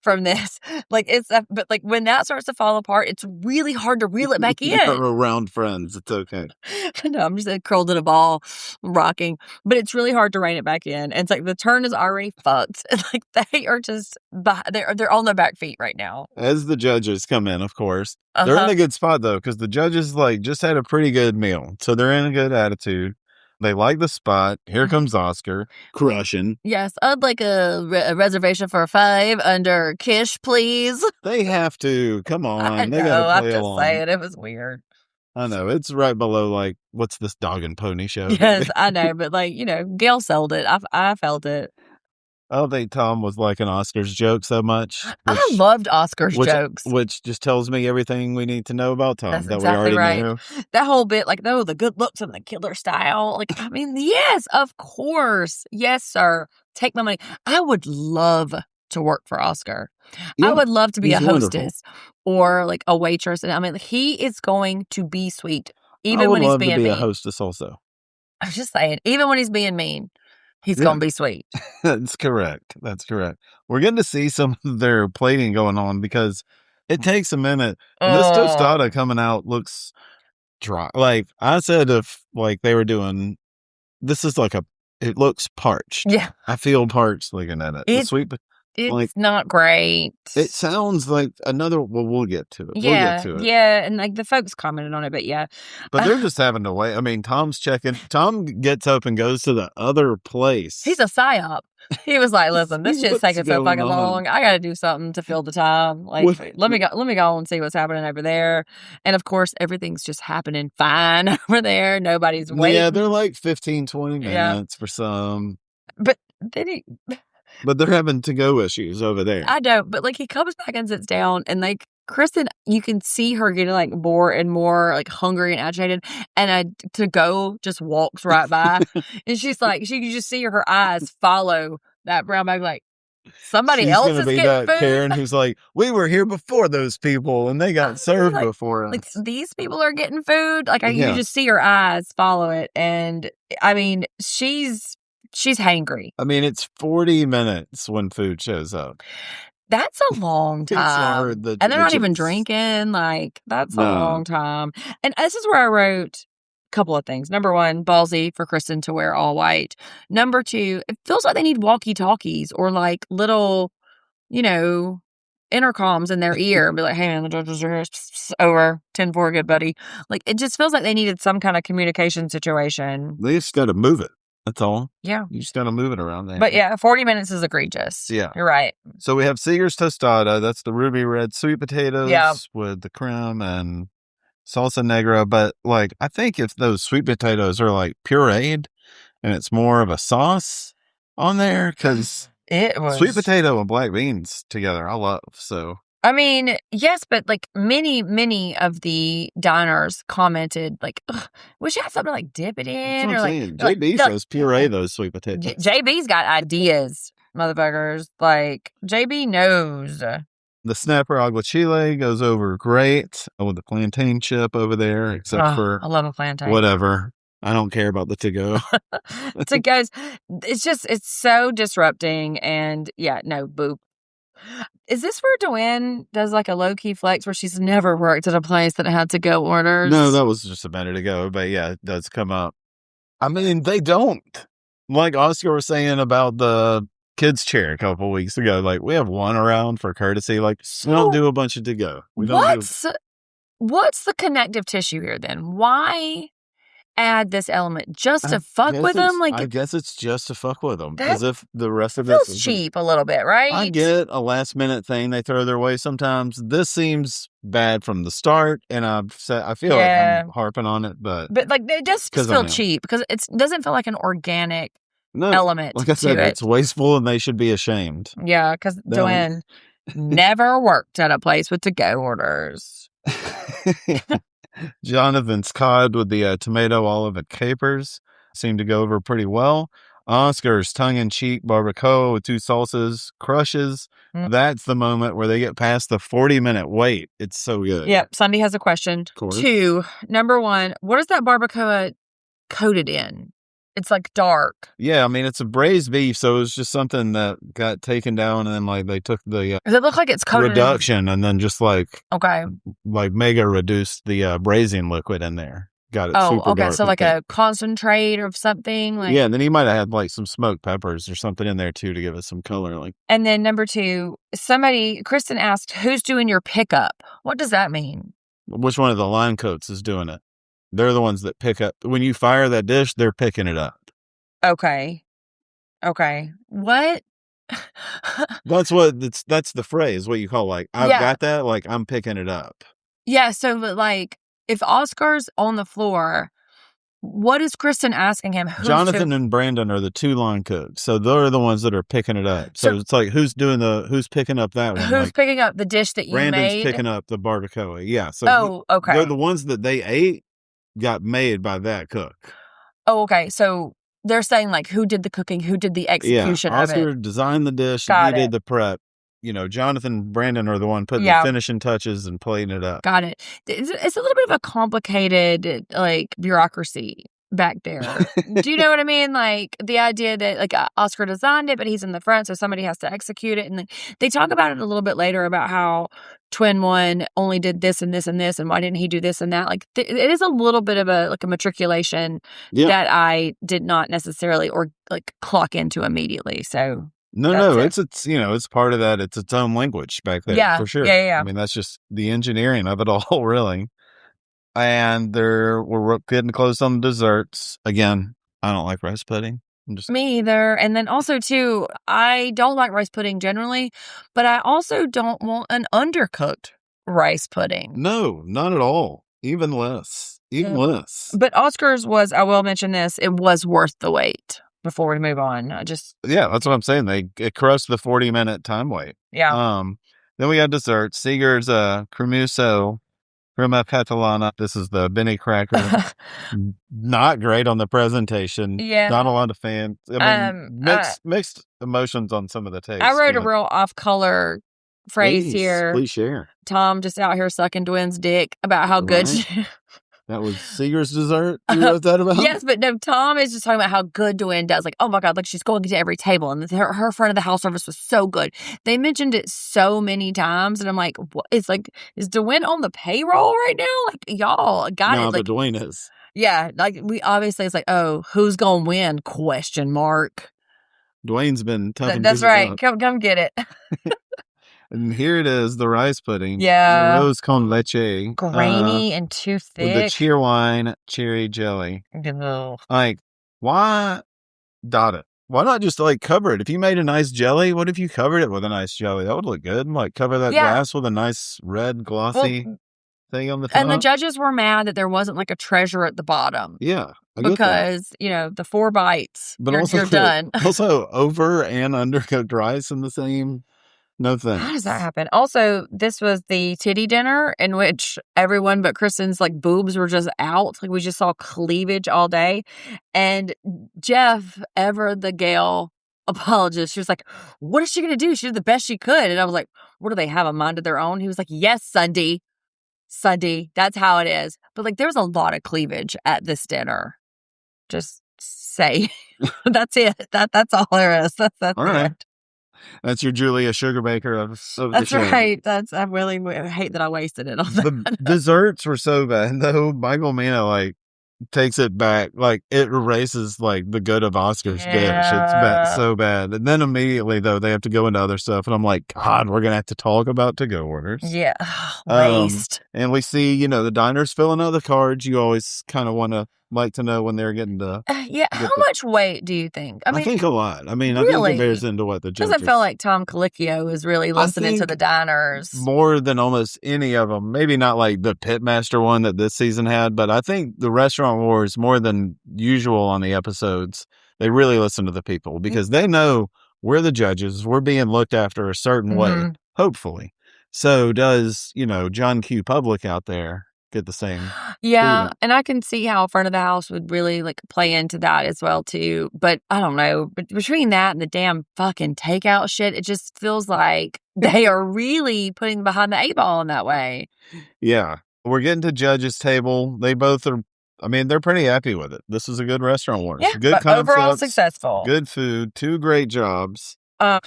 from this. Like but like when that starts to fall apart, it's really hard to reel it back in. Around friends, it's okay. No, I'm just curled in a ball, rocking. But it's really hard to rein it back in. And it's like the turn is already fucked. Like they are just they're on their back feet right now. As the judges come in, of course, they're in a good spot though, because the judges like just had a pretty good meal, so they're in a good attitude. They like the spot. Here comes Oscar. Crushing. Yes, I'd like a reservation for 5 under Kish, please. They have to. Come on. I know, they gotta play I'm just along. saying. It was weird. I know. It's right below, like, what's this dog and pony show? Yes, I know. But, like, Gail sold it. I felt it. I don't think Tom was liking Oscar's joke so much. I loved Oscar's jokes. Which just tells me everything we need to know about Tom. That's that exactly we already right. knew. That whole bit, like, the good looks and the killer style. Like, I mean, yes, of course. Yes, sir. Take my money. I would love to work for Oscar. Yeah, I would love to be a he's wonderful. hostess or like a waitress. And I mean, he is going to be sweet, I even would when he's love to being be a mean. hostess also. I'm just saying, even when he's being mean, he's Yeah. going to be sweet. That's correct. That's correct. We're getting to see some of their plating going on because it takes a minute. And this tostada coming out looks dry. Like I said, if like they were doing, this is like it looks parched. Yeah. I feel parched looking at it. The sweet, it's like, not great. it sounds like another, well, we'll get to it. Yeah. We'll get to it. Yeah. And like the folks commented on it, but yeah. But they're just having to wait. I mean, Tom gets up and goes to the other place. He's a psyop. He was like, listen, this shit's taking so fucking on? long. I got to do something to fill the time. Like, let me go and see what's happening over there. And of course, everything's just happening fine over there. Nobody's waiting. Yeah, they're like 15, 20 minutes for some. But then But they're having to-go issues over there. I know, but like he comes back and sits down and like Kristen, you can see her getting like more and more like hungry and agitated, and to-go just walks right by. And she's like, you just see her eyes follow that brown bag like, somebody else is getting that food. Karen who's like, we were here before those people and they got served like, before us. Like these people are getting food. Like you just see her eyes follow it. And I mean, she's hangry. I mean, it's 40 minutes when food shows up. That's a long time. It's hard. And they're not even drinking. Like, that's a long time. And this is where I wrote a couple of things. Number one, ballsy for Kristen to wear all white. Number two, it feels like they need walkie-talkies or like little, intercoms in their ear. Be like, hey, man, the judges are here. Over. 10-4, good buddy. Like, it just feels like they needed some kind of communication situation. They just got to move it. That's all. Yeah. You just got to move it around there. But yeah, 40 minutes is egregious. Yeah. You're right. So we have Seeger's tostada. That's the ruby red sweet potatoes with the creme and salsa negra. But like, I think if those sweet potatoes are like pureed and it's more of a sauce on there, because it was sweet potato and black beans together, I love. So I mean, yes, but like many of the diners commented like, we should have something like dip it in. That's what or I'm like, saying. JB says puree those sweet potatoes. JB's got ideas, motherfuckers. Like JB knows. The snapper aguachile goes over great with the plantain chip over there, except for I love a plantain. Whatever. I don't care about the to-go. To-goes, it's so disrupting, and boop. Is this where Joanne does like a low-key flex where she's never worked at a place that had to-go orders? No, that was just a minute ago, but yeah, it does come up. I mean, they don't. Like Oscar was saying about the kids' chair a couple weeks ago, like, we have one around for courtesy. Like, we don't do a bunch of to-go. What's the connective tissue here then? Why add this element just to fuck with them? Like, I guess it's just to fuck with them, as if the rest of it it feels cheap a little bit, right? I get a last minute thing they throw their way sometimes. This seems bad from the start, and I feel like I'm harping on it, but like it does feel cheap because it doesn't feel like an organic element. Like I said, it's wasteful, and they should be ashamed. Yeah, because Joanne never worked at a place with to-go orders. Jonathan's cod with the tomato, olive, and capers seemed to go over pretty well. Oscar's tongue-in-cheek barbacoa with 2 salsas crushes. That's the moment where they get past the 40-minute wait. It's so good. Yep. Sundi has a question. 2, number 1, what is that barbacoa coated in? It's like dark. Yeah, I mean, it's a braised beef, so it was just something that got taken down, and then like they took the does it look like it's coated reduction and then just like mega reduced the braising liquid in there. Got it super dark. So like a concentrate of something. Like, yeah, and then he might have had like some smoked peppers or something in there too to give it some color. Like, and then number 2, Kristen asked, "Who's doing your pickup?" What does that mean? Which one of the line coats is doing it? They're the ones that pick up. When you fire that dish, they're picking it up. Okay. What? That's the phrase, what you call like, I've got that, like I'm picking it up. Yeah, so like if Oscar's on the floor, what is Kristen asking him? Jonathan and Brandon are the 2 line cooks. So they're the ones that are picking it up. So it's like, who's picking up that one? Who's like, picking up the dish that you Brandon's made? picking up the barbacoa. Yeah. So they're the ones that they ate got made by that cook. Oh, okay. So they're saying like, who did the cooking? Who did the execution of it? Oscar designed the dish. And he did the prep. Jonathan and Brandon are the one putting Yeah. the finishing touches and plating it up. Got it. It's a little bit of a complicated, like, bureaucracy back there. Do you know what I mean? Like, the idea that, like, Oscar designed it, but he's in the front, so somebody has to execute it. And then they talk about it a little bit later about how Twin One only did this and this and this, and why didn't he do this and that? Like, it is a little bit of a matriculation that I did not necessarily clock into immediately. So No, it's it's part of that. It's its own language back there, Yeah, for sure. yeah. I mean, that's just the engineering of it all, really. And we're getting close on the desserts. Again, I don't like rice pudding. Me either. And then also, too, I don't like rice pudding generally, but I also don't want an undercooked rice pudding. No, not at all. Even less. Less. But Oscar's was, I will mention this, it was worth the wait before we move on. Yeah, that's what I'm saying. It crushed the 40-minute time wait. Yeah. Then we got dessert. Seeger's cremuso crema catalana. This is the Benny cracker. Not great on the presentation. Yeah. Not a lot of fans. I mean, mixed emotions on some of the taste. I wrote a real off-color phrase here. Please share. Tom just out here sucking Dwayne's dick about how good that was Seeger's dessert you wrote that about? Yes, but no, Tom is just talking about how good Dwayne does. Like, oh my God, like she's going to every table. And her front of the house service was so good. They mentioned it so many times. And I'm like, what? It's like, is Dwayne on the payroll right now? Like, y'all got it. No, like, but Dwayne is. Yeah, like we obviously, it's like, oh, who's going to win? ? Dwayne's been tough. That's right. Come get it. And here it is, the rice pudding. Yeah. Rose con leche. Grainy and too thick. With the cheerwine cherry jelly. Ugh. Like, why dot it? Why not just, like, cover it? If you made a nice jelly, what if you covered it with a nice jelly? That would look good. Like, cover that glass with a nice red glossy thing on the top. And the judges were mad that there wasn't, like, a treasure at the bottom. Yeah. Because, the 4 bites, but you're done. Also, over and undercooked rice in the same... No thanks. How does that happen? Also, this was the titty dinner in which everyone but Kristen's like boobs were just out. Like we just saw cleavage all day. And Jeff, ever the Gail apologist, she was like, what is she going to do? She did the best she could. And I was like, what do they have, a mind of their own? He was like, yes, Sundi, that's how it is. But like, there's a lot of cleavage at this dinner. Just say, that's it. That's all there is. That's all right. it. That's your Julia Sugarbaker of That's the show. Right. I really hate that I wasted it on that. The desserts were so bad, though. Michael Mina, like, takes it back. Like, it erases, like, the good of Oscar's dish. It's so bad. And then immediately, though, they have to go into other stuff. And I'm like, God, we're going to have to talk about to-go orders. Yeah. Waste. And we see, the diners filling out the cards. You always kind of want to like to know when they're getting to... how much weight do you think? I think a lot. I mean, really? I think it bears into what the judges... Doesn't feel like Tom Colicchio is really listening to the diners. More than almost any of them. Maybe not like the Pitmaster one that this season had, but I think the Restaurant Wars, more than usual on the episodes, they really listen to the people because they know we're the judges. We're being looked after a certain way, hopefully. So does, John Q. Public out there get the same? Yeah, and I can see how front of the house would really like play into that as well too. But I don't know, but between that and the damn fucking takeout shit, it just feels like they are really putting behind the 8 ball in that way. Yeah, we're getting to judges' table. They both are. I mean, they're pretty happy with it. This is a good restaurant war. Yeah, good but overall successful. Good food, 2 great jobs. I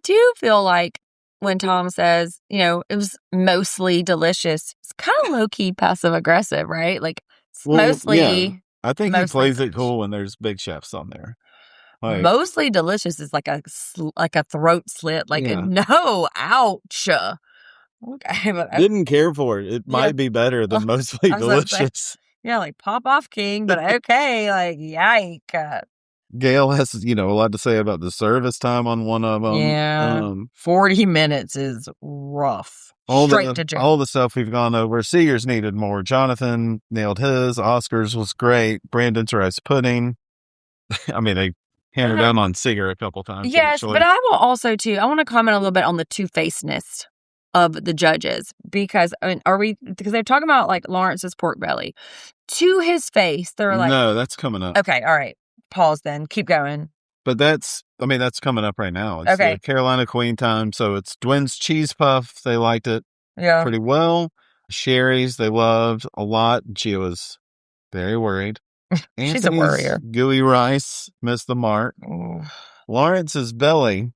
do feel like when Tom says, it was mostly delicious, it's kind of low-key passive-aggressive, right? Like, it's mostly... Yeah. I think he plays it cool when there's big chefs on there. Like, mostly delicious is like a throat slit. Like, no, ouch. Okay, but didn't care for it. It might be better than mostly delicious. Yeah, like, pop off, king, but okay, like, yike. Gail has, a lot to say about the service time on one of them. Yeah, 40 minutes is rough. All the stuff we've gone over. Seegers needed more. Jonathan nailed his. Oscar's was great. Brandon's rice pudding. I mean, they hammered down on Seeger a couple times. Yes, actually. But I will also, too, I want to comment a little bit on the two-facedness of the judges because, because they're talking about, like, Lawrence's pork belly. To his face, they're like... No, that's coming up. Okay, all right. Pause then. Keep going. But that's coming up right now. It's Okay. the Carolina Queen time. So it's Dwyn's cheese puff. They liked it Yeah. pretty well. Sherry's they loved a lot. She was very worried. She's a Anthony's worrier. gooey rice missed the mark. Ooh. Lawrence's belly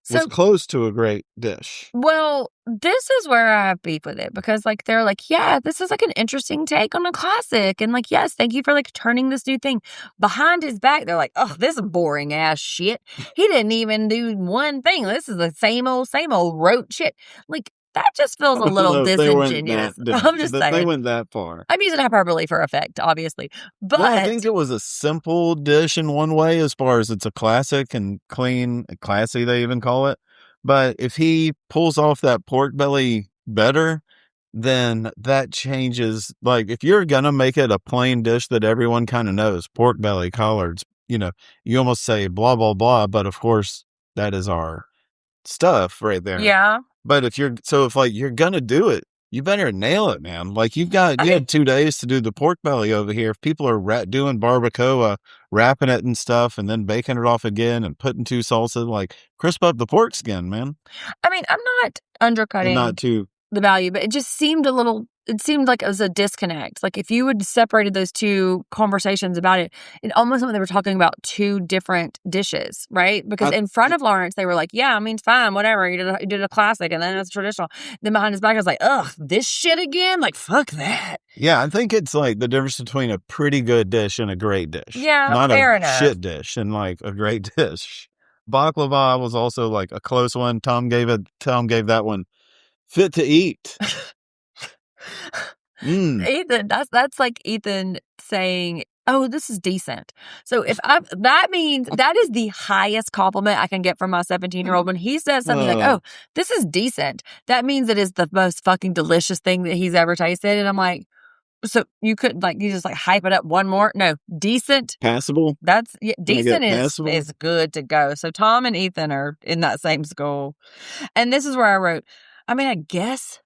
was So, close to a great dish. well, this is where I have beef with it because, like, they're like, yeah, this is like an interesting take on a classic. And, like, yes, thank you for like turning this new thing. Behind his back, they're like, oh, this is boring ass shit. He didn't even do one thing. This is the same old rote shit. Like, that just feels a little No, they weren't disingenuous. that I'm just They saying. went that far. I'm using hyperbole for effect, obviously. But Well, I think it was a simple dish in one way, as far as it's a classic and clean, classy, they even call it. But if he pulls off that pork belly better, then that changes. Like, if you're going to make it a plain dish that everyone kind of knows, pork belly, collards, you almost say blah, blah, blah. But of course, that is our stuff right there. yeah. But if you're going to do it, you better nail it, man. Like, you had 2 days to do the pork belly over here. If people are doing barbacoa, wrapping it and stuff, and then baking it off again and putting 2 salsa, like, crisp up the pork skin, man. I mean, I'm not undercutting Not too. the value, but it just seemed it seemed like it was a disconnect. Like, if you had separated those two conversations about it, it almost like they were talking about 2 different dishes, right? Because in front of Lawrence, they were like, yeah, I mean, it's fine, whatever. You did a classic, and then it's traditional. Then behind his back, I was like, ugh, this shit again? Like, fuck that. Yeah, I think it's like the difference between a pretty good dish and a great dish. Yeah, Not fair a enough. shit dish and like a great dish. Baklava was also like a close one. Tom gave that one fit to eat. Ethan, that's like Ethan saying, oh, this is decent. So that means that is the highest compliment I can get from my 17-year-old. When he says something like, oh, this is decent, that means it is the most fucking delicious thing that he's ever tasted. And I'm like, so you couldn't you just like hype it up one more? No, decent. Passable. Decent is good to go. So Tom and Ethan are in that same school. And this is where I wrote, I mean, I guess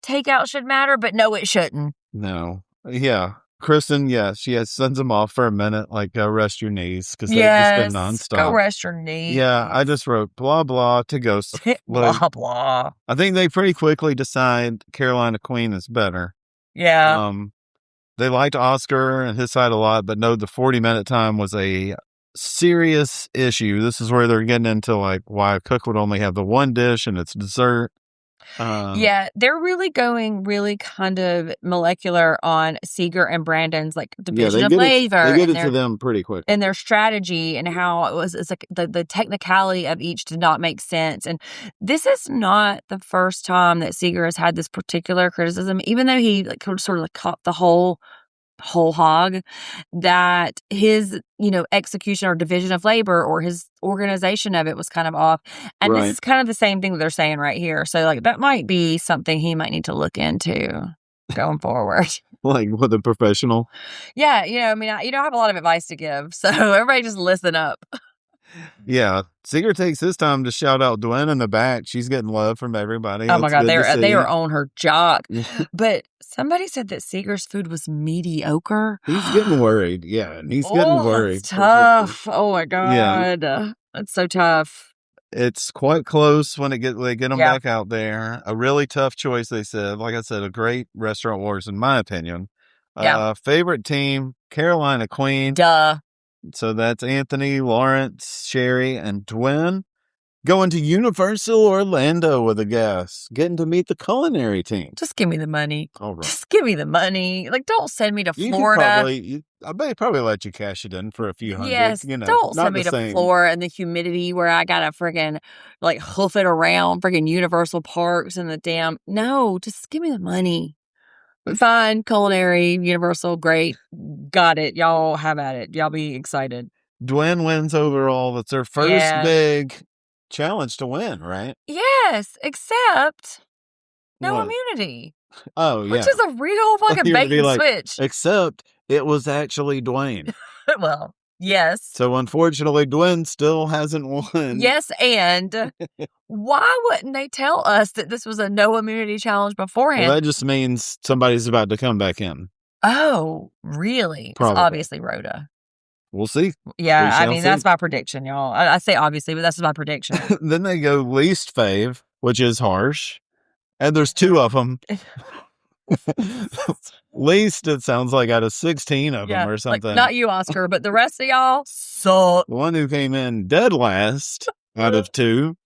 takeout should matter, but no, it shouldn't. No. Yeah. Kristen, she sends them off for a minute, like, rest your knees, because they've just been nonstop. Go rest your knees. Yeah, I just wrote blah, blah to go. Blah, blah. I think they pretty quickly decide Carolina Queen is better. Yeah. They liked Oscar and his side a lot, but no, the 40-minute time was a serious issue. This is where they're getting into, like, why a cook would only have the one dish and it's dessert. Yeah, they're really going kind of molecular on Seeger and Brandon's like division of labor. They get it to them pretty quick. And their strategy and how it's like the technicality of each did not make sense. And this is not the first time that Seeger has had this particular criticism, even though he like sort of like caught the whole hog, that his execution or division of labor or his organization of it was kind of off. And This is kind of the same thing that they're saying right here. So like that might be something he might need to look into going forward. Like with a professional. Yeah, I mean, I have a lot of advice to give, so everybody just listen up. Yeah, Seeger takes his time to shout out Dwyn in the back. She's getting love from everybody. Oh my God, they are on her jock. But somebody said that Seeger's food was mediocre. He's getting worried. Yeah, he's getting worried. It's tough. Oh my God, it's so tough. It's quite close when they get them back out there. A really tough choice, they said. Like I said, a great restaurant wars, in my opinion. Favorite team, Carolina Queen. Duh. So that's Anthony, Lawrence, Sherry, and Dwyn. Going to Universal Orlando with a guest. Getting to meet the culinary team. Just give me the money. All right. Just give me the money. Like, don't send me to Florida. I may probably let you cash it in for a few hundred. Yes, don't send me to Florida and the humidity where I gotta friggin' like hoof it around friggin' Universal Parks and the damn. No, just give me the money. Fine, culinary, Universal, great. Got it. Y'all have at it. Y'all be excited. Dwyn wins overall. That's her first big challenge to win, right? Yes, except no immunity. Oh, yeah. Which is a real fucking bait and switch. Except it was actually Dwayne. Well, yes. So unfortunately, Dwyn still hasn't won. Yes, and why wouldn't they tell us that this was a no immunity challenge beforehand? Well, that just means somebody's about to come back in. Oh, really? It's obviously Rhoda. We'll see. Yeah, We I shall mean, see. that's my prediction, y'all. I say obviously, but that's my prediction. Then they go least fave, which is harsh. And there's 2 of them. Least, it sounds like out of 16 of them or Like, something. not you, Oscar, but the rest of y'all suck. The one who came in dead last out of 2.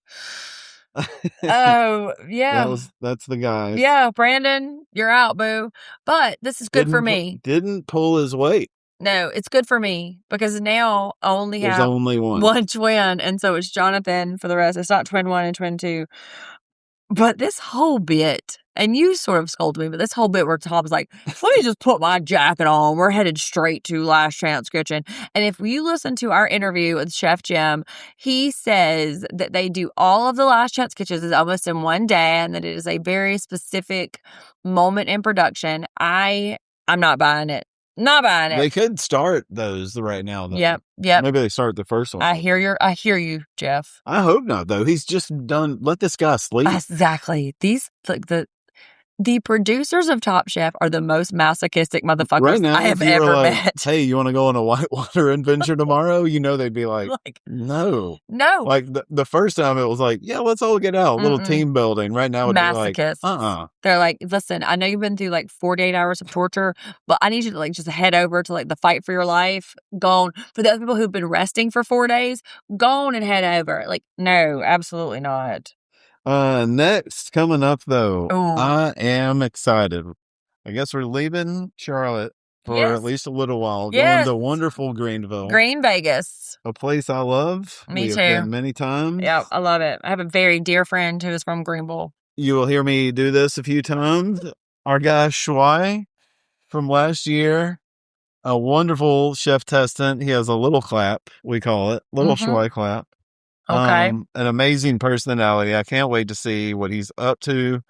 Oh, yeah. That's the guy. Yeah, Brandon, you're out, boo. But this is good for me. Didn't pull his weight. No, it's good for me because now I only There's have only one twin, and so it's Jonathan for the rest. It's not twin 1 and twin 2. But this whole bit, and you sort of scolded me, but this whole bit where Tom's like, let me just put my jacket on. We're headed straight to Last Chance Kitchen. And if you listen to our interview with Chef Jim, he says that they do all of the Last Chance Kitchens almost in one day and that it is a very specific moment in production. I'm not buying it. Not buying it. They could start those right now, though. Yep. Maybe they start the first one. I hear you, Jeff. I hope not, though. He's just done. Let this guy sleep. Exactly. These like the producers of Top Chef are the most masochistic motherfuckers Right now, I have if you were ever like, met. hey, you want to go on a whitewater adventure tomorrow? They'd be like, no. Like the first time it was like, yeah, let's all get out. A little team building. Right now it'd Masochists. be like, They're like, listen, I know you've been through like 48 hours of torture, but I need you to like just head over to like the fight for your life. Go on. For those people who've been resting for 4 days, go on and head over. Like, no, absolutely not. Next, coming up though, Ooh. I am excited. I guess we're leaving Charlotte for at least a little while. Going to wonderful Greenville. Green Vegas. A place I love. Me We too. have been many times. Yeah, I love it. I have a very dear friend who is from Greenville. You will hear me do this a few times. Our guy Shuai from last year, a wonderful chef testant. He has a little clap, we call it. Little Shuai clap. Okay. An amazing personality. I can't wait to see what he's up to.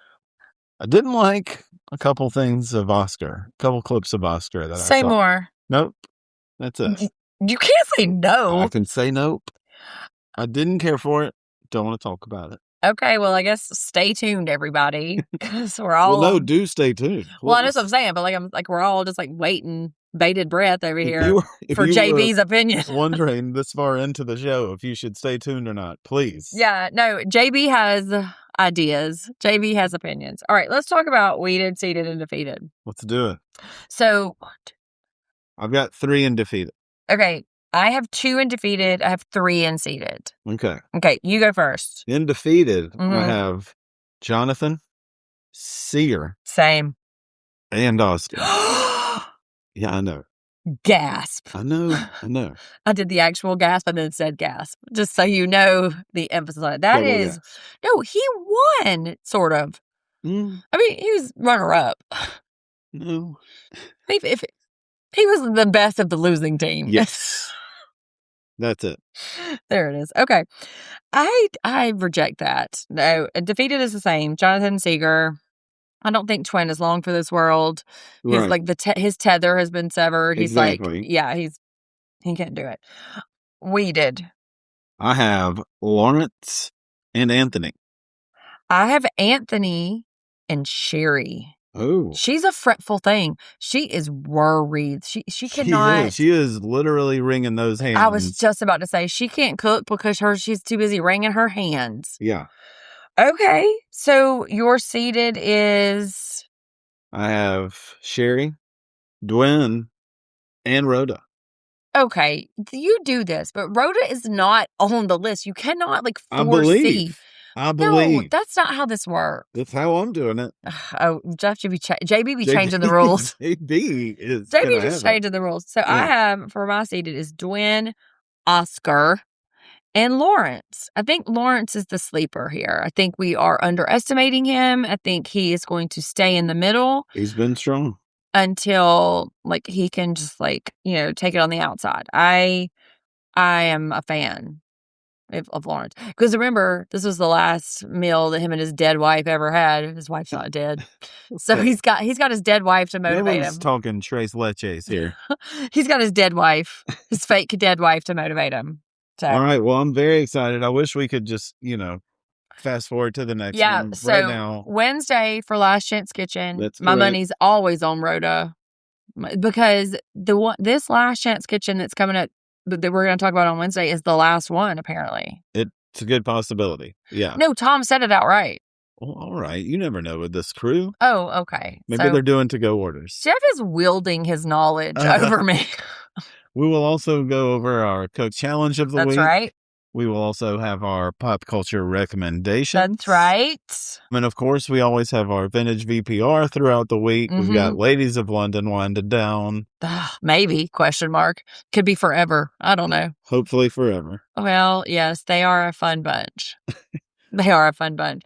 I didn't like a couple things of Oscar, a couple clips of Oscar that I saw. Say more. Nope. That's it. You can't say no. I can say nope. I didn't care for it. Don't want to talk about it. Okay, well, I guess stay tuned, everybody, because we're all. Well, no, do stay tuned. Well, I know what I'm saying, but I'm like we're all just like waiting, bated breath over here for you JB's opinion. Wondering this far into the show if you should stay tuned or not, please. Yeah, no, JB has ideas. JB has opinions. All right, let's talk about weeded, seeded, and defeated. Let's do it. So, I've got 3 in defeated. Okay, I have 2 in defeated. I have 3 in seeded. Okay, you go first. In defeated, I have Jonathan, Seeger. Same. And Austin. Yeah, I know. Gasp. I know. I did the actual gasp and then said gasp, just so you know the emphasis on it. That is, no, he won, sort of. I mean, he was runner-up. No. If he was the best of the losing team. Yes. That's it. There it is. Okay. I reject that. No, defeated is the same. Jonathan Seeger. I don't think twin is long for this world. He's like his tether has been severed. He's like, yeah, he can't do it. Weeded. I have Lawrence and Anthony. I have Anthony and Sherry. Oh. She's a fretful thing. She is worried. She cannot. She is literally wringing those hands. I was just about to say she can't cook because she's too busy wringing her hands. Yeah. Okay. So your seeded is? I have Sherry, Dwayne, and Rhoda. Okay. You do this, but Rhoda is not on the list. You cannot foresee. I believe. No, that's not how this works. That's how I'm doing it. Oh, Jeff should be JB be changing the rules. JB is just changing the rules. So I have, for my seeded, is Dwayne, Oscar, and Lawrence. I think Lawrence is the sleeper here. I think we are underestimating him. I think he is going to stay in the middle. He's been strong. Until, he can just, take it on the outside. I am a fan of Lawrence. Because remember, this was the last meal that him and his dead wife ever had. His wife's not dead. So he's got his dead wife to motivate him. Talking tres leches here. He's got his dead wife, his fake dead wife to motivate him. So. All right. Well, I'm very excited. I wish we could just, fast forward to the next one. Yeah. So right now, Wednesday for Last Chance Kitchen, my money's always on Rhoda. Because this Last Chance Kitchen that's coming up that we're going to talk about on Wednesday is the last one, apparently. It's a good possibility. Yeah. No, Tom said it outright. Well, all right. You never know with this crew. Oh, okay. Maybe they're doing to-go orders. Jeff is wielding his knowledge over me. We will also go over our Coke Challenge of the week. That's right. We will also have our pop culture recommendations. That's right. And of course, we always have our vintage VPR throughout the week. Mm-hmm. We've got Ladies of London winding down. Maybe, ? Could be forever. I don't know. Hopefully forever. Well, yes, they are a fun bunch. They are a fun bunch.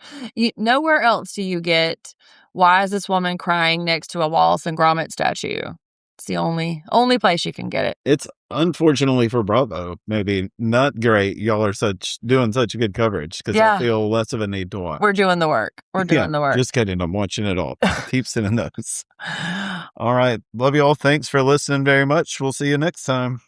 Nowhere else do you get, why is this woman crying next to a Wallace and Gromit statue? It's the only place you can get it. It's unfortunately for Bravo, maybe not great. Y'all are doing such good coverage because I feel less of a need to watch. We're doing the work. We're doing the work. Just kidding. I'm watching it all. Keep sending those. All right. Love you all. Thanks for listening very much. We'll see you next time.